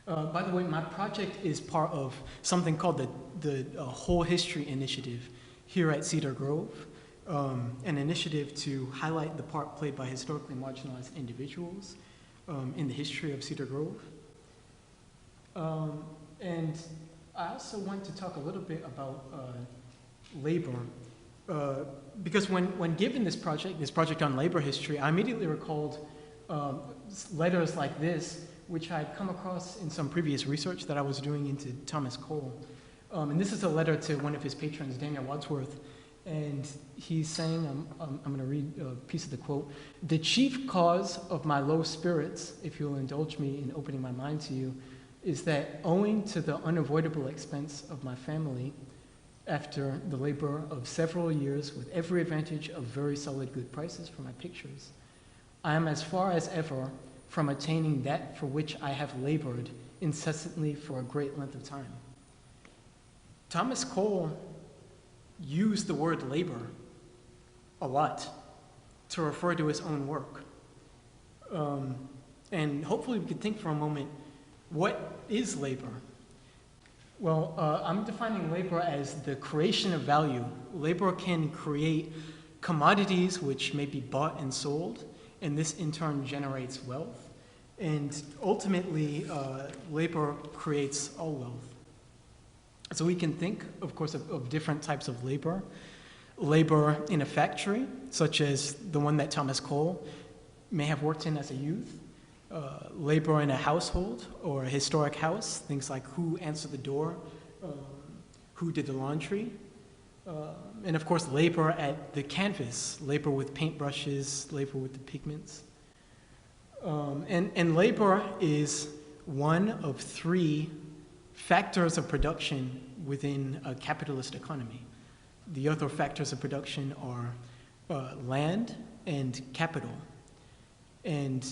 By the way, my project is part of something called the Whole History Initiative here at Cedar Grove, an initiative to highlight the part played by historically marginalized individuals in the history of Cedar Grove. And I also want to talk a little bit about labor, because when given this project on labor history, I immediately recalled letters like this, which I had come across in some previous research that I was doing into Thomas Cole. And this is a letter to one of his patrons, Daniel Wadsworth, and he's saying, I'm going to read a piece of the quote: "The chief cause of my low spirits, if you'll indulge me in opening my mind to you, is that owing to the unavoidable expense of my family, after the labor of several years with every advantage of very solid good prices for my pictures, I am as far as ever from attaining that for which I have labored incessantly for a great length of time. Thomas Cole used the word labor a lot to refer to his own work. And hopefully we could think for a moment, what is labor? Well, I'm defining labor as the creation of value. Labor can create commodities which may be bought and sold, and this in turn generates wealth. And ultimately, labor creates all wealth. So we can think, of course, of different types of labor. Labor in a factory, such as the one that Thomas Cole may have worked in as a youth. Labor in a household or a historic house, things like who answered the door, who did the laundry, and of course labor at the canvas, labor with paintbrushes, labor with the pigments. And labor is one of three factors of production within a capitalist economy. The other factors of production are land and capital. And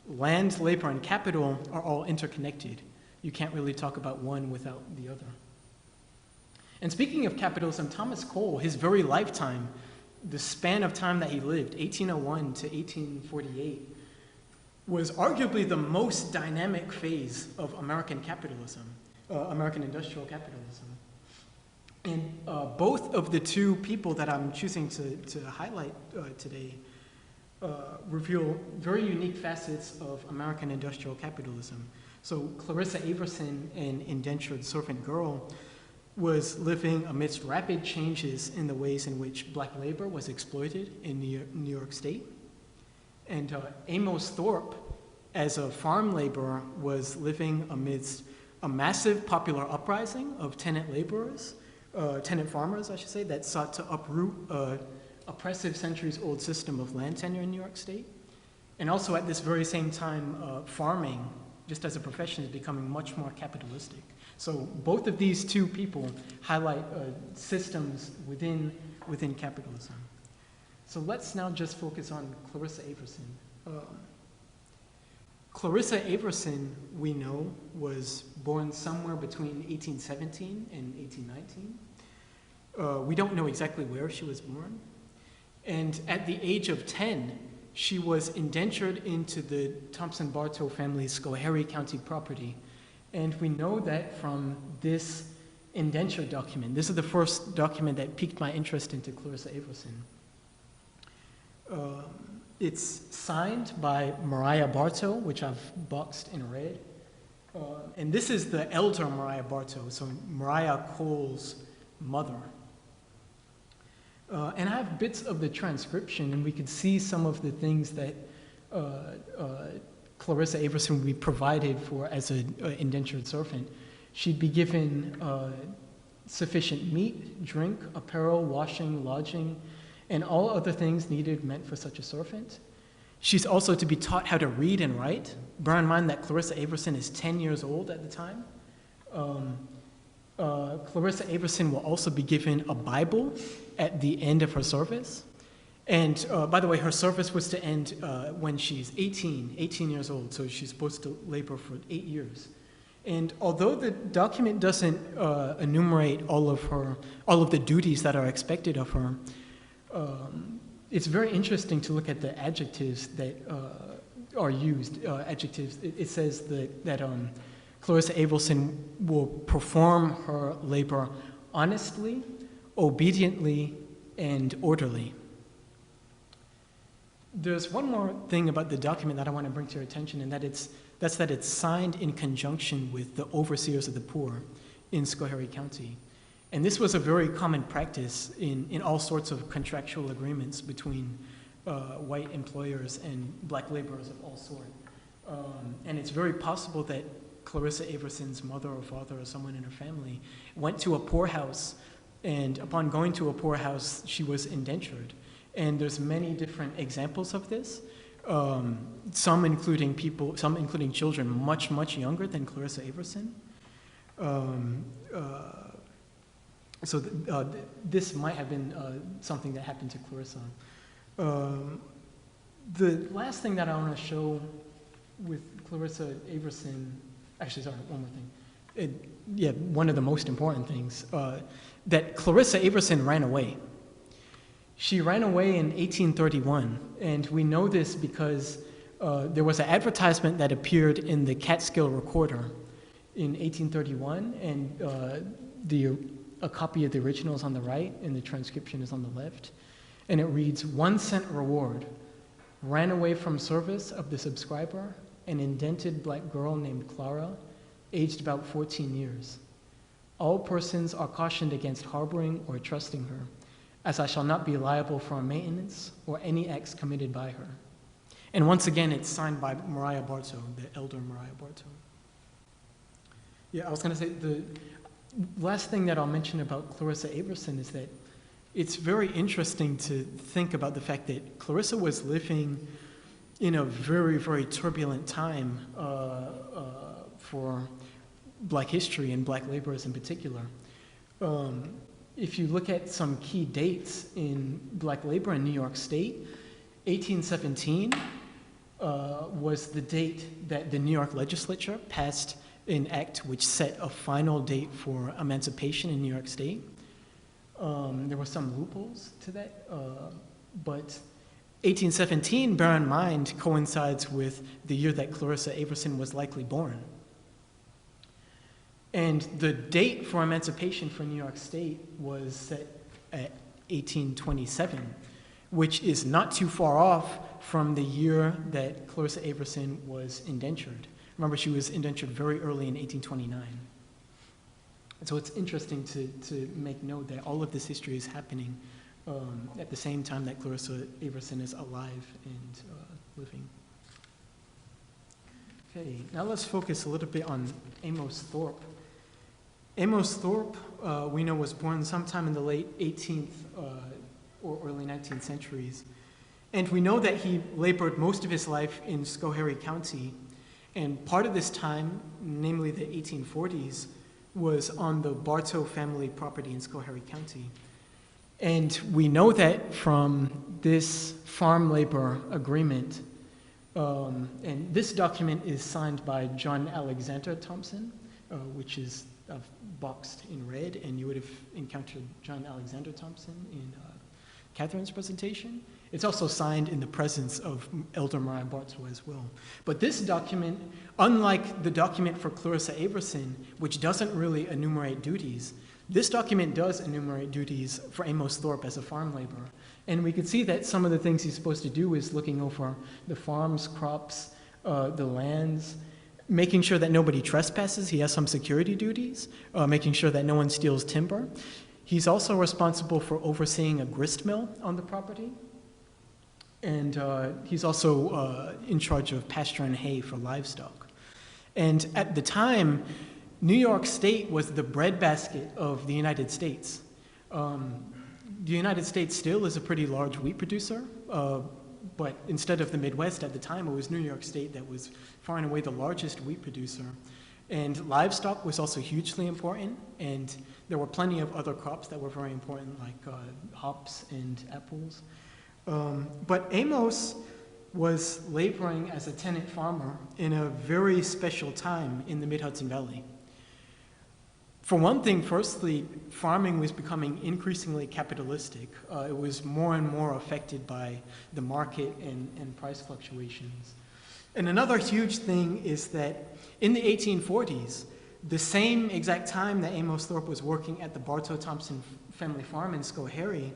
land, labor, and capital are all interconnected. You can't really talk about one without the other. And speaking of capitalism, Thomas Cole, his very lifetime, the span of time that he lived, 1801 to 1848, was arguably the most dynamic phase of American capitalism, American industrial capitalism. And both of the two people that I'm choosing to highlight today reveal very unique facets of American industrial capitalism. So Clarissa Averson, an indentured servant girl, was living amidst rapid changes in the ways in which black labor was exploited in New York State. And Amos Thorpe, as a farm laborer, was living amidst a massive popular uprising of tenant laborers, tenant farmers, I should say, that sought to uproot oppressive centuries-old system of land tenure in New York State. And also at this very same time, farming, just as a profession, is becoming much more capitalistic. So both of these two people highlight systems within capitalism. So let's now just focus on Clarissa Averson. Clarissa Averson, we know, was born somewhere between 1817 and 1819. We don't know exactly where she was born. And at the age of 10, she was indentured into the Thompson-Bartow family's Schoharie County property. And we know that from this indenture document. This is the first document that piqued my interest into Clarissa Averson. It's signed by Mariah Bartow, which I've boxed in red. And this is the elder Mariah Bartow, so Mariah Cole's mother. And I have bits of the transcription, and we could see some of the things that Clarissa Averson would be provided for as an indentured servant. She'd be given sufficient meat, drink, apparel, washing, lodging, and all other things needed meant for such a servant. She's also to be taught how to read and write. Bear in mind that Clarissa Averson is 10 years old at the time. Clarissa Averson will also be given a Bible at the end of her service. And by the way, her service was to end when she's 18 years old, so she's supposed to labor for 8 years. And although the document doesn't enumerate all of the duties that are expected of her, it's very interesting to look at the adjectives that are used. It says that Clarissa Averson will perform her labor honestly, obediently, and orderly. There's one more thing about the document that I want to bring to your attention, and that's that it's signed in conjunction with the overseers of the poor in Schoharie County. And this was a very common practice in all sorts of contractual agreements between white employers and black laborers of all sorts. And it's very possible that Clarissa Averson's mother or father or someone in her family went to a poorhouse, and upon going to a poorhouse, she was indentured. And there's many different examples of this, some including children much, much younger than Clarissa Averson. So this might have been something that happened to Clarissa. The last thing that I want to show with Clarissa Averson, actually, sorry, one more thing. One of the most important things, that Clarissa Averson ran away. She ran away in 1831, and we know this because there was an advertisement that appeared in the Catskill Recorder in 1831, and a copy of the original is on the right, and the transcription is on the left. And it reads, 1 cent reward. Ran away from service of the subscriber, an indented black girl named Clara, aged about 14 years. All persons are cautioned against harboring or trusting her, as I shall not be liable for her maintenance or any acts committed by her. And once again, it's signed by Mariah Bartow, the elder Mariah Bartow. Yeah, I was going to say, the last thing that I'll mention about Clarissa Averson is that it's very interesting to think about the fact that Clarissa was living in a very, very turbulent time for Black history and Black laborers in particular. If you look at some key dates in Black labor in New York State, 1817 was the date that the New York legislature passed an act which set a final date for emancipation in New York State. There were some loopholes to that, but 1817, bear in mind, coincides with the year that Clarissa Averson was likely born. And the date for emancipation for New York State was set at 1827, which is not too far off from the year that Clarissa Averson was indentured. Remember, she was indentured very early in 1829. And so it's interesting to make note that all of this history is happening at the same time that Clarissa Averson is alive and living. Okay, now let's focus a little bit on Amos Thorpe. Amos Thorpe, we know, was born sometime in the late 18th or early 19th centuries. And we know that he labored most of his life in Schoharie County. And part of this time, namely the 1840s, was on the Bartow family property in Schoharie County. And we know that from this farm labor agreement, and this document is signed by John Alexander Thompson, which is boxed in red, and you would have encountered John Alexander Thompson in Catherine's presentation. It's also signed in the presence of Elder Mariah Bartow as well. But this document, unlike the document for Clarissa Averson, which doesn't really enumerate duties, this document does enumerate duties for Amos Thorpe as a farm laborer. And we could see that some of the things he's supposed to do is looking over the farms, crops, the lands, making sure that nobody trespasses. He has some security duties, making sure that no one steals timber. He's also responsible for overseeing a grist mill on the property. And he's also in charge of pasture and hay for livestock. And at the time, New York State was the breadbasket of the United States. The United States still is a pretty large wheat producer, but instead of the Midwest at the time, it was New York State that was far and away the largest wheat producer. And livestock was also hugely important, and there were plenty of other crops that were very important, like hops and apples. But Amos was laboring as a tenant farmer in a very special time in the Mid-Hudson Valley. For one thing, firstly, farming was becoming increasingly capitalistic. It was more and more affected by the market and price fluctuations. And another huge thing is that in the 1840s, the same exact time that Amos Thorpe was working at the Bartow Thompson family farm in Schoharie,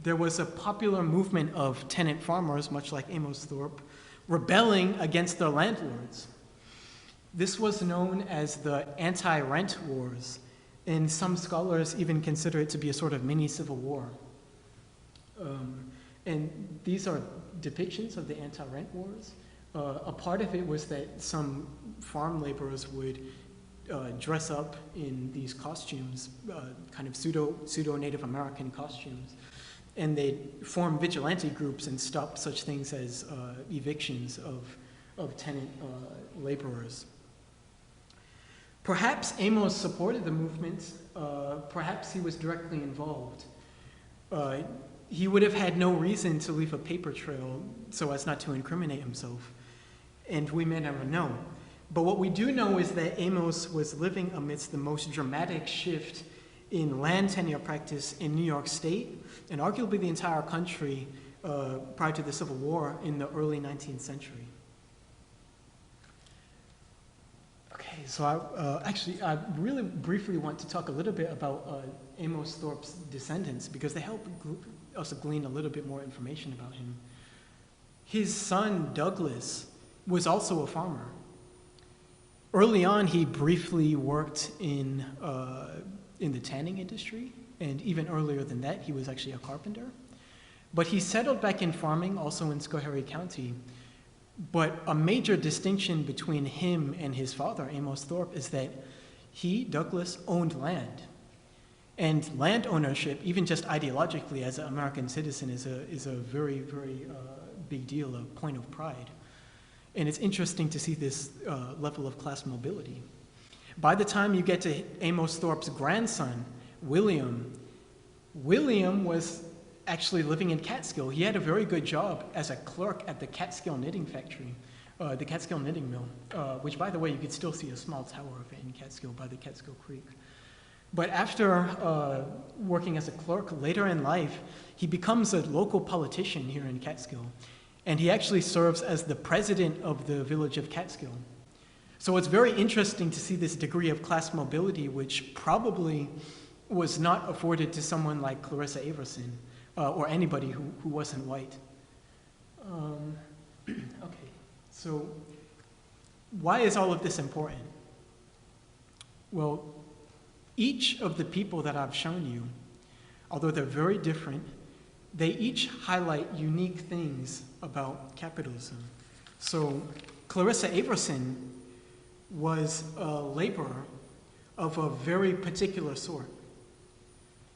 there was a popular movement of tenant farmers, much like Amos Thorpe, rebelling against their landlords. This was known as the anti-rent wars, and some scholars even consider it to be a sort of mini civil war. And these are depictions of the anti-rent wars. A part of it was that some farm laborers would dress up in these costumes, kind of pseudo-Native American costumes, and they'd form vigilante groups and stop such things as evictions of tenant laborers. Perhaps Amos supported the movement, perhaps he was directly involved. He would have had no reason to leave a paper trail so as not to incriminate himself, and we may never know. But what we do know is that Amos was living amidst the most dramatic shift in land tenure practice in New York State, and arguably the entire country prior to the Civil War in the early 19th century. Okay, so I really briefly want to talk a little bit about Amos Thorpe's descendants because they help us glean a little bit more information about him. His son, Douglas, was also a farmer. Early on, he briefly worked in the tanning industry, and even earlier than that, he was actually a carpenter. But he settled back in farming, also in Schoharie County. But a major distinction between him and his father, Amos Thorpe, is that he, Douglas, owned land. And land ownership, even just ideologically as an American citizen, is a very, very big deal, a point of pride. And it's interesting to see this level of class mobility. By the time you get to Amos Thorpe's grandson, William was actually living in Catskill. He had a very good job as a clerk at the Catskill Knitting Factory, the Catskill Knitting Mill, which, by the way, you could still see a small tower of it in Catskill by the Catskill Creek. But after working as a clerk later in life, he becomes a local politician here in Catskill. And he actually serves as the president of the village of Catskill. So it's very interesting to see this degree of class mobility, which probably was not afforded to someone like Clarissa Averson or anybody who wasn't white. Okay, so why is all of this important? Well, each of the people that I've shown you, although they're very different, they each highlight unique things about capitalism. So Clarissa Averson was a laborer of a very particular sort,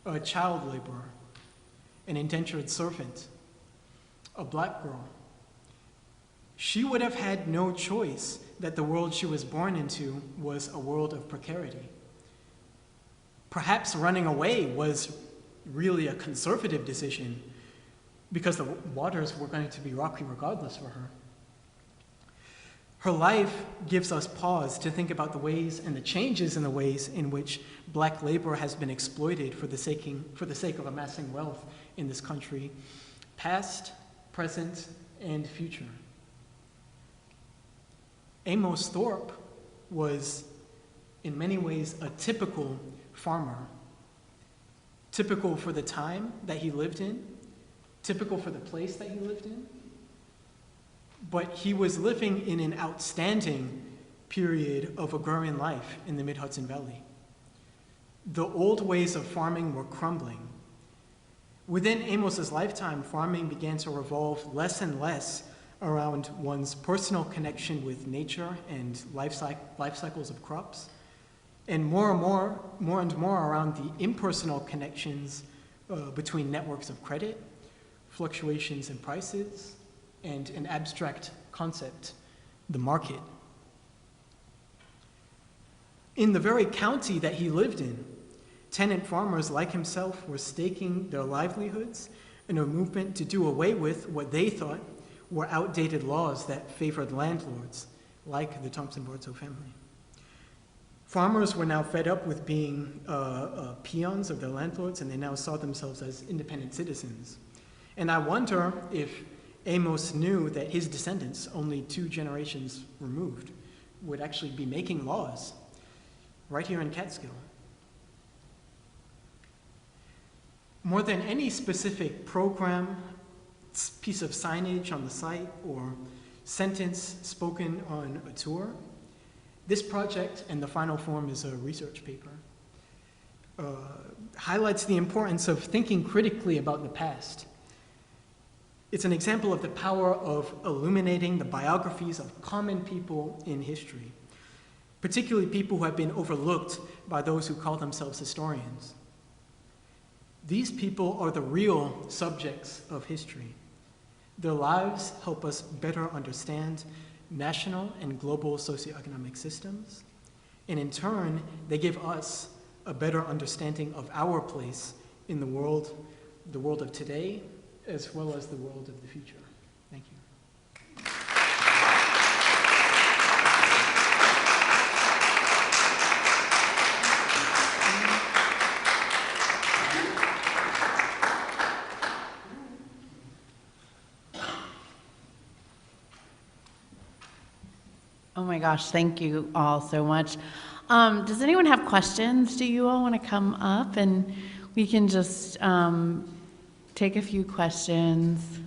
a child laborer, an indentured servant, a black girl. She would have had no choice that the world she was born into was a world of precarity. Perhaps running away was really a conservative decision because the waters were going to be rocky regardless for her. Her life gives us pause to think about the ways and the changes in the ways in which black labor has been exploited for the sake of amassing wealth in this country, past, present, and future. Amos Thorpe was, in many ways, a typical farmer, typical for the time that he lived in, typical for the place that he lived in, but he was living in an outstanding period of agrarian life in the Mid-Hudson Valley. The old ways of farming were crumbling. Within Amos's lifetime, farming began to revolve less and less around one's personal connection with nature and life cycles of crops, and more and more around the impersonal connections between networks of credit, fluctuations in prices, and an abstract concept, the market. In the very county that he lived in, tenant farmers like himself were staking their livelihoods in a movement to do away with what they thought were outdated laws that favored landlords, like the Thompson-Bartow family. Farmers were now fed up with being peons of their landlords, and they now saw themselves as independent citizens. And I wonder if Amos knew that his descendants, only 2 generations removed, would actually be making laws right here in Catskill. More than any specific program, piece of signage on the site, or sentence spoken on a tour, this project, and the final form is a research paper, highlights the importance of thinking critically about the past. It's an example of the power of illuminating the biographies of common people in history, particularly people who have been overlooked by those who call themselves historians. These people are the real subjects of history. Their lives help us better understand national and global socioeconomic systems, And in turn, they give us a better understanding of our place in the world of today, as well as the world of the future. Thank you. Oh my gosh, thank you all so much. Does anyone have questions? Do you all want to come up and we can just take a few questions?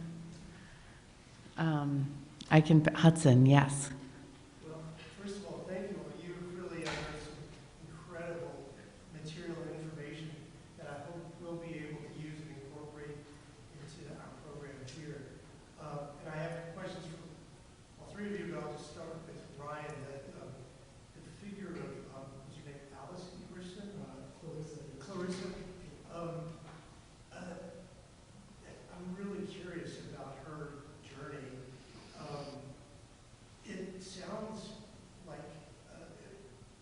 Hudson, yes. Well, first of all, thank you all. You've really unearthed some incredible material and information that I hope we'll be able to use and incorporate into our program here. And I have questions for all three of you, but I'll just start with Ryan. The figure of, what's your name, Ellison-Davidson? Clarissa. I'm really curious about her journey. It sounds like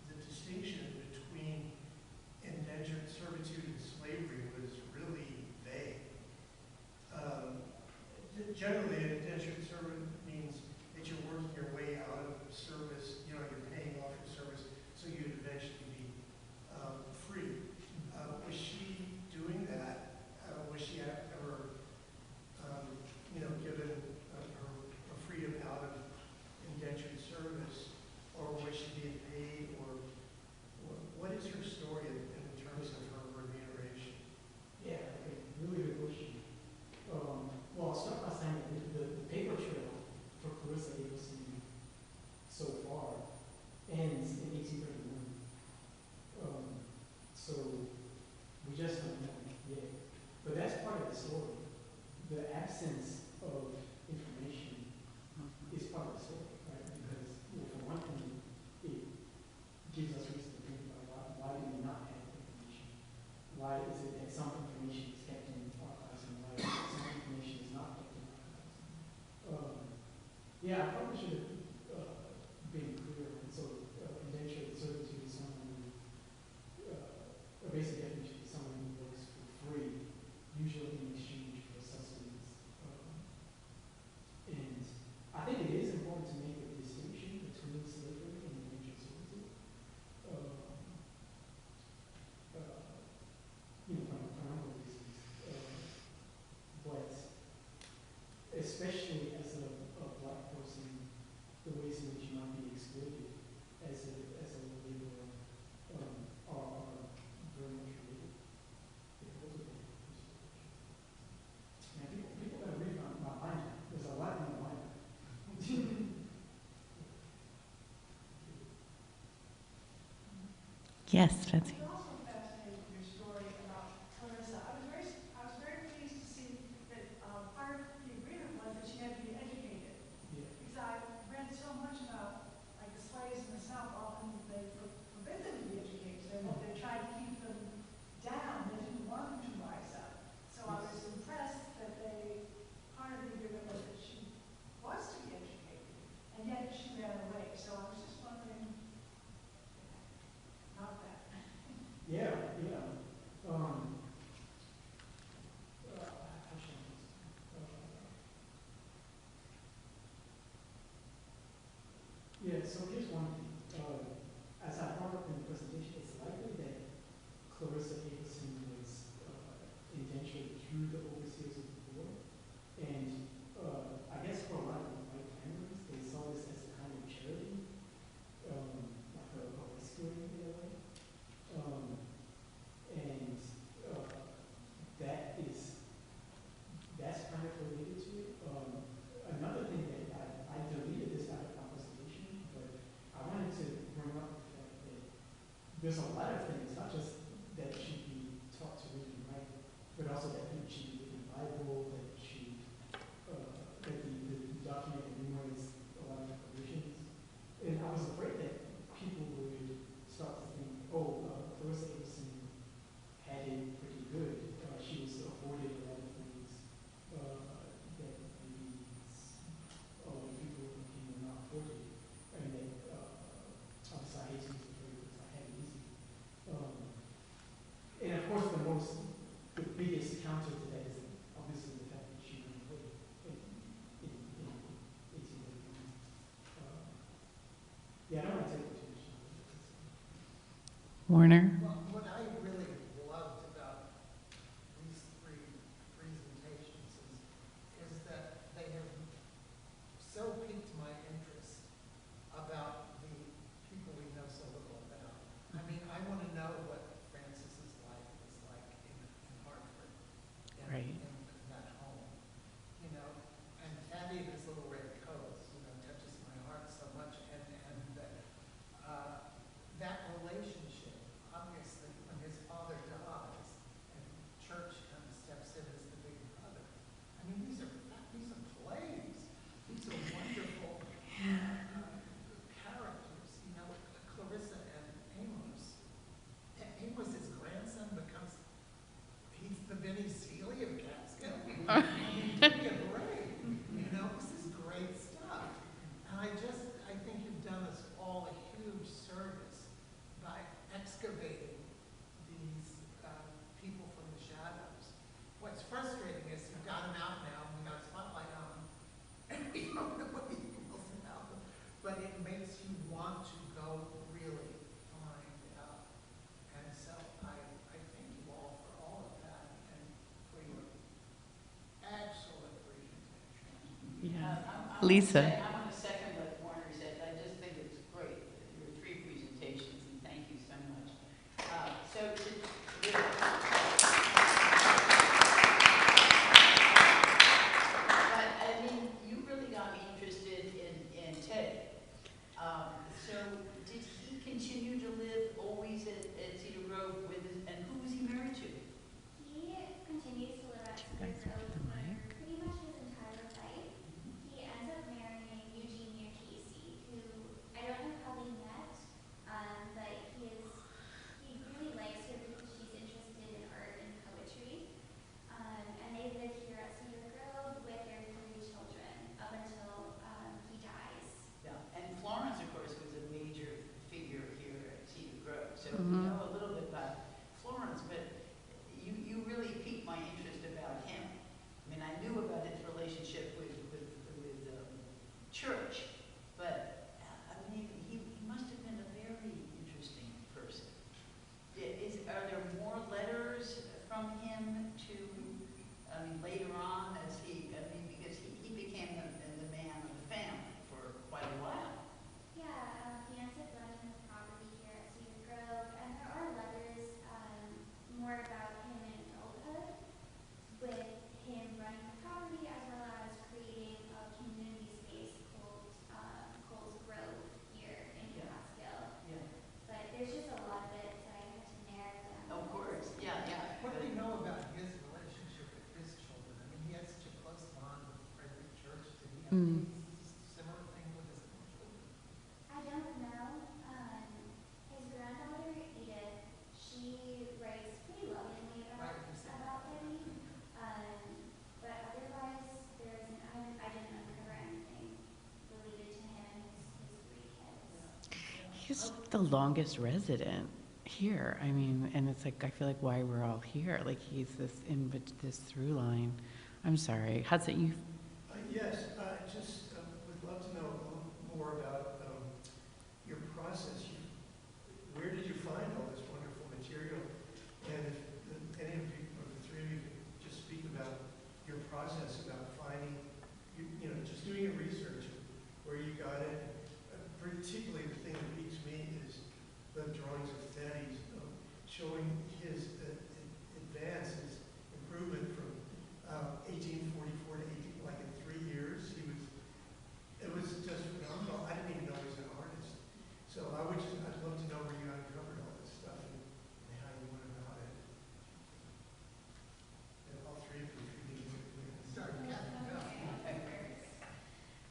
the distinction between indentured servitude and slavery was really vague. Generally, an indentured servant means that you're working your way out of service, you're paying off your service, so you'd eventually be free. Was she doing that? Was she ever, given her freedom out of indentured service, or was she being paid, or what is her story in terms of her remuneration? Yeah, okay, really good question. Well, I'll start by saying that the paper trail for Clarissa Augustyn so far ends in 1831. So we just don't know yet. But that's part of the story. The absence of information is part of the story, right? Because, for one thing, it gives us reason to think about why do we not have information? Why is it that some information is kept in archives and why some information is not kept in archives? Yeah, I probably should have been clear. And so, indentured servitude is someone who, a basic definition is someone who works for free, usually in exchange for sustenance. And I think it is important to make a distinction between slavery and indentured servitude. For a number of reasons. But especially as a black person, the ways in which you might be exploited as a laborer are very much related. Now, people gotta read my mind. There's a lot in my mind. Yes, Betsy. It's also fascinating your story about Clarissa. I was very pleased to see that part of the agreement was that she had to be educated. Yeah. Because I read so much about like the slaves in the South, often they forbid them to be educated. They tried to keep them down. They didn't want them to rise up. So I was impressed that part of the agreement was that she was to be educated, and yet she ran away. So I was just wondering, not that. Yeah. How should I put this? So here's one thing. As I brought up in the presentation, it's likely that Clarissa Augustyn was indentured through the overseers of the poor. And I guess for a lot of white families, they saw this as a kind of charity, like a rescuing in a way. And that's kind of related to it. Another thing that I deleted this out of my presentation, but I wanted to bring up the fact that there's a lot of things, not just that she be taught to read and write, but also that she be reading the Bible, that the document enumerates a lot of provisions. And I was afraid that people would start to think, Clarissa Augustyn had it pretty good. She was afforded a lot of things that maybe other people in the kingdom not afforded. And that, obviously, I hate to use the phrase, the biggest counter to that is obviously the fact that she ran away in 1881. Yeah, I don't want to take it too much. Warner? Well, what I really loved about these three presentations is that they have so piqued my interest about the people we know so little about. I mean, I want to know what Francis's life was like in Hartford, Right. in that home, you know. And Fatty and his little red coats, you know, touches my heart so much. And that relationship, obviously, when his father dies and church kind of steps in as the big brother. I mean, these are plays. These are wonderful characters. You know, Clarissa and Amos. Amos's grandson becomes, he's the Benny Seeley of Catskill. I mean, give me a break. You know, this is great stuff. And I think you've done us all a huge service by excavating these people from the shadows. What's frustrating is you've got them out now, and we got a spotlight on them, and we don't know what else about them. But it makes you want to go really find out. And so I thank you all for all of that and for your excellent presentation. Yeah. Lisa? I want to second what Warner said. I just think it's great. There were 3 presentations, and thank you so much. But I mean, you really got me interested in Teddy. So did he continue to live always at Cedar Grove with his, and who was he married to? He continues to live at Cedar Grove for pretty much his entire life. He ends up marrying Eugenia Casey, who I don't know how they met, but he really likes her because she's interested in art and poetry. And they live here at Cedar Grove with their 3 children up until he dies. Yeah, and Florence, of course, was a major figure here at Cedar Grove. So we know a little bit about Florence, but you really piqued my interest about him. I mean, I knew about his relationship with church, but I mean, he must have been a very interesting person. Are there more letters from him to, I mean, later on as because he became the man of the family for quite a while. Yeah, he ends up running the property here at Cedar Grove, and there are letters more about him in adulthood, with him running the property as well as creating a community space called Cole's Grove here in Catskill. Yeah. But there's just a lot of it that I had to narrow down. Of course, yeah. What do we know about his relationship with his children? I mean, he had such a close bond with Frederick Church. Did he have a similar thing with his own children? I don't know. His granddaughter, Edith, she writes pretty lovingly about Eddie. But otherwise, I didn't uncover anything related to him and his 3 kids. He's the longest resident here. I mean, and it's like, I feel like why we're all here. Like, he's this through line. I'm sorry. Hudson, you? Yes, I just would love to know a little more about your process. Where did you find all this wonderful material? And if any of you, or the 3 of you, could just speak about your process about finding, you know, just doing your research, where you got it. Particularly the thing that piques me is the drawings of Thaddeus showing his advance, his improvement from 1844 to 18, like in 3 years. It was just phenomenal. I didn't even know he was an artist. So I'd love to know where you uncovered all this stuff and how you went about it. And all 3 of you, if you can start. Catherine, go.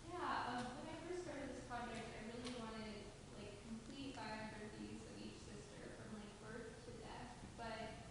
Yeah, when I first started this project, I really wanted like complete biographies of each sister from like birth to death. But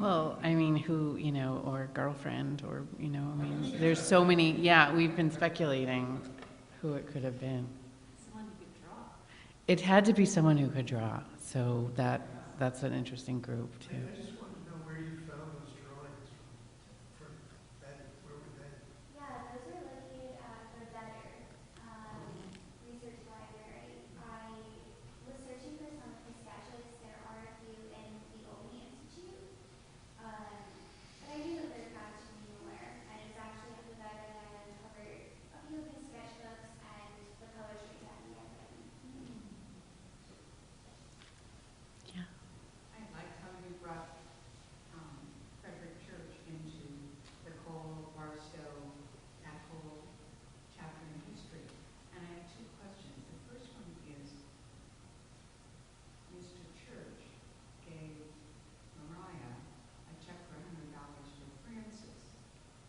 Well, I mean, who, you know, or girlfriend, or, you know, I mean, there's so many, yeah, we've been speculating who it could have been. Someone who could draw. It had to be someone who could draw, so that's an interesting group, too. I just wanted to know where you found those drawings from that, where were they? Yeah, those are located at the Better Research Library. I was searching for some of the sketches. There are a few in the Oldie Institute, but I knew that they're found anywhere. And it's actually at the Better that I uncovered a few of his sketchbooks and the poetry that he had written. Yeah. I liked how you brought Frederick Church into the Cole, Bartow, A Cole Catherine history. And I have two questions. The first one is, Mr. Church gave Mariah a check for $100 for Francis.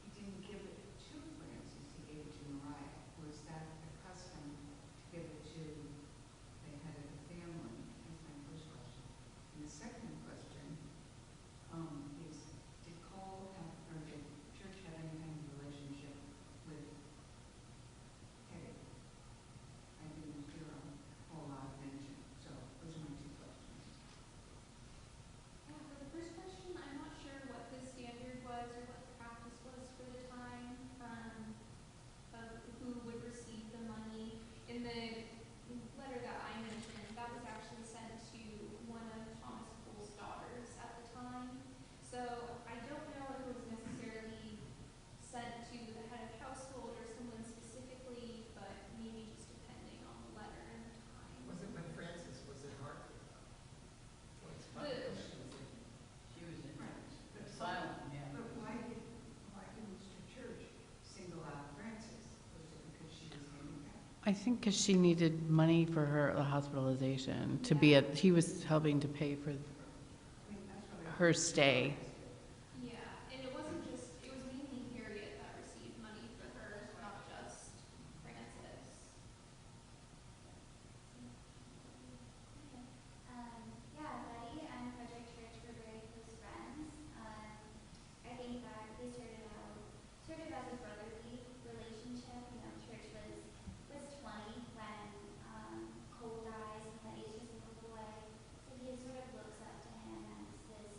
He didn't give it to Francis, he gave it to Mariah. Was that the custom to give it to the head of the family? That's my first question. And the second question is, did Cole have, or did Church have any kind of relationship with Teddy? I didn't hear a whole lot of mention. So those are my two questions. Yeah, for the first question, I'm not sure what the standard was or what the practice was for the time of who would receive the money. In the letter that I mentioned, that was actually sent to one of Thomas Cole's daughters at the time. So I don't know if it was necessarily sent to the head of household or someone specifically, but maybe just depending on the letter and the time. Was it when Francis was in Hartford? She was in silent, yeah. But why did Mr. Church single out Francis? Was it because she was handicapped? I think because she needed money for her hospitalization to be at, he was helping to pay for I mean, that's what I her stay. Yeah, and it wasn't just, it was mainly Harriet that received money for her, not just Francis. Yeah, Betty and Frederick Church were very close friends. I think that they started out sort of as a brotherly relationship. You know, Church was 20 when Cole dies, and Betty's just a little boy. So he sort of looks up to him as this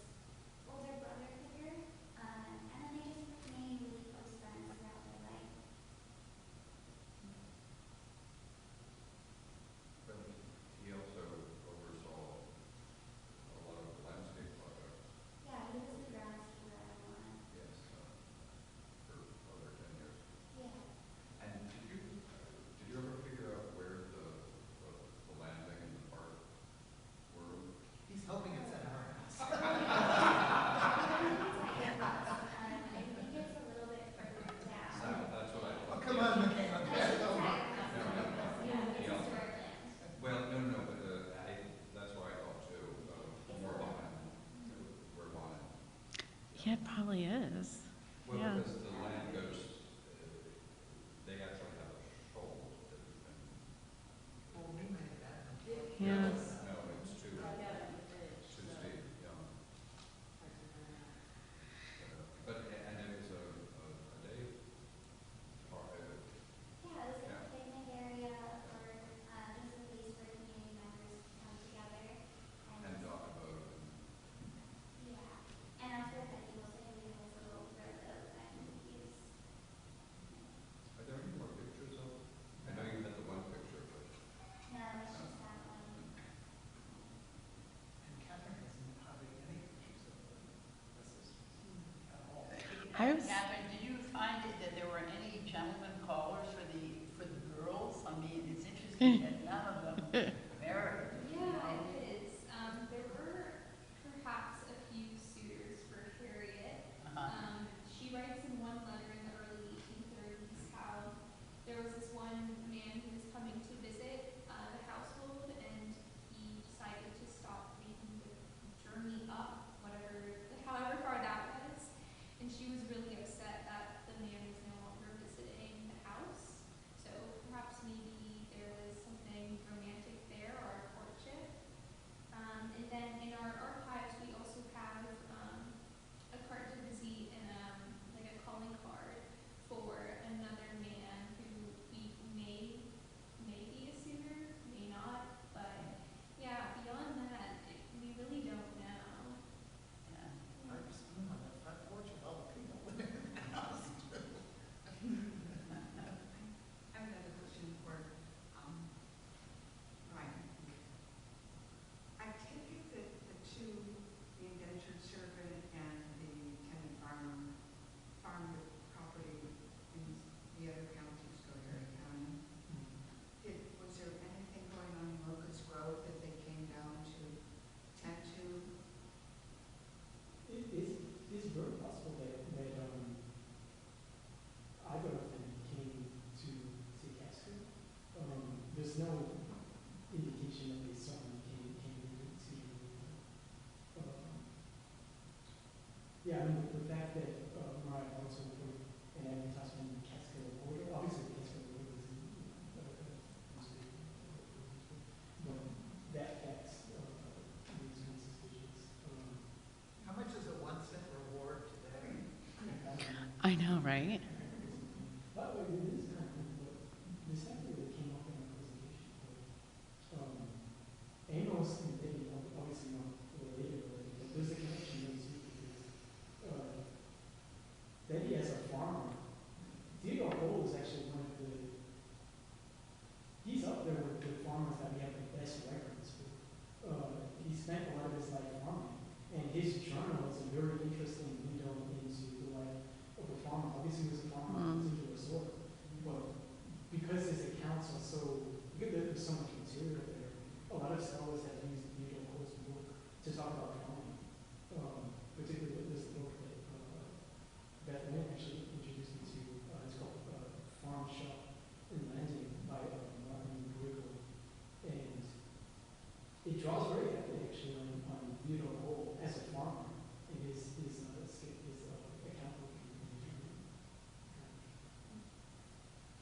older brother figure. And then they just remained really close friends throughout their life. But he also oversaw a lot of landscape projects, Yeah, he was the groundskeeper at one. yes, for over 10 years. Yeah. And did you ever figure out where the landing and the park were? He's hoping it's at our house. I think it's a little bit further down. That's what I Oh, thought. come Yes. on, man. Well, no, but that's why I thought too, more behind, we're behind. Yeah, it probably is. Well, Yeah. because the land goes, they actually have a shoal that you can. Well, we made that. Yeah. No, it's too steep, yeah. But, and it was a day, or, Yeah, it was like a picnic area for just a place for community members to come together. and dock about, Yeah, and after that, he also had his little rowboat that he would use. are there any more pictures of? I know you had the one picture, but. No, it's just that one. And Catherine hasn't hardly any pictures of the sisters at all. I was- Catherine, did you find that there were any gentlemen callers for the girls? I mean, it's interesting that none of them married. Yeah, it is. There were perhaps a few suitors for Harriet. She writes in one letter in the early 1830s how there was this one man who was coming to visit the household, and he decided to stop making the journey up, however far that was. And she was really upset that the man was no longer visiting the house. So perhaps maybe there was some was no indication that they suddenly came into yeah, I mean, the fact that Mariah also put an advertisement in the Catskill Reporter, obviously the Catskill Reporter is but that fact leaves me suspicious. How much is a 1 cent reward today? I know, right? By the way, this is kind of what this actually came up in our presentation. Amos and David obviously not related, but there's a connection there too because Daddy as a farmer, Theodore A Cole is actually one of he's up there with the farmers that we have the best records with. He spent a lot of his life farming, and his journal is a very interesting window into the life of a farmer. Obviously, he was a farmer in a particular sort, but because his accounts are because there's so much material there, a lot of scholars have used Theodore A Cole's book to talk about farming. Particularly this book that Beth Lynn actually introduced me to. It's called Farm Shop and Landing by Martin Griggle. And it draws very heavily actually on Theodore A Cole as a farmer and his account book.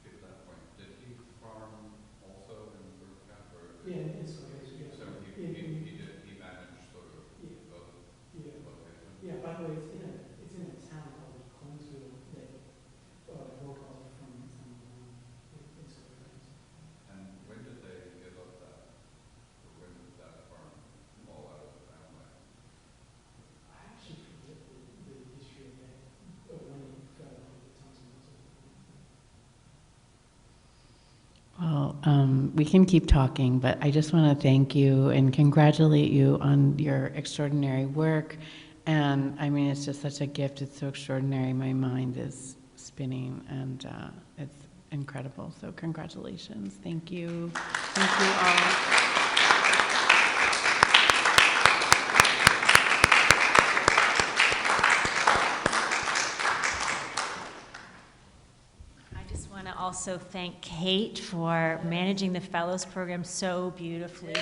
To that point, did he farm also in Burkett, or? Yeah, it's correct. Yeah. So he managed sort of both locations? Yeah, by the way, it's in a town called Conesville that broke off from it's correct. And when did they give up that? Or when did that farm fall out of the family? I actually forget the history of that, when it fell out of the Thompson. Well, we can keep talking, but I just want to thank you and congratulate you on your extraordinary work. And I mean, it's just such a gift. It's so extraordinary. My mind is spinning, and it's incredible. So congratulations. Thank you. Thank you all. I want to also thank Kate for managing the Fellows Program so beautifully.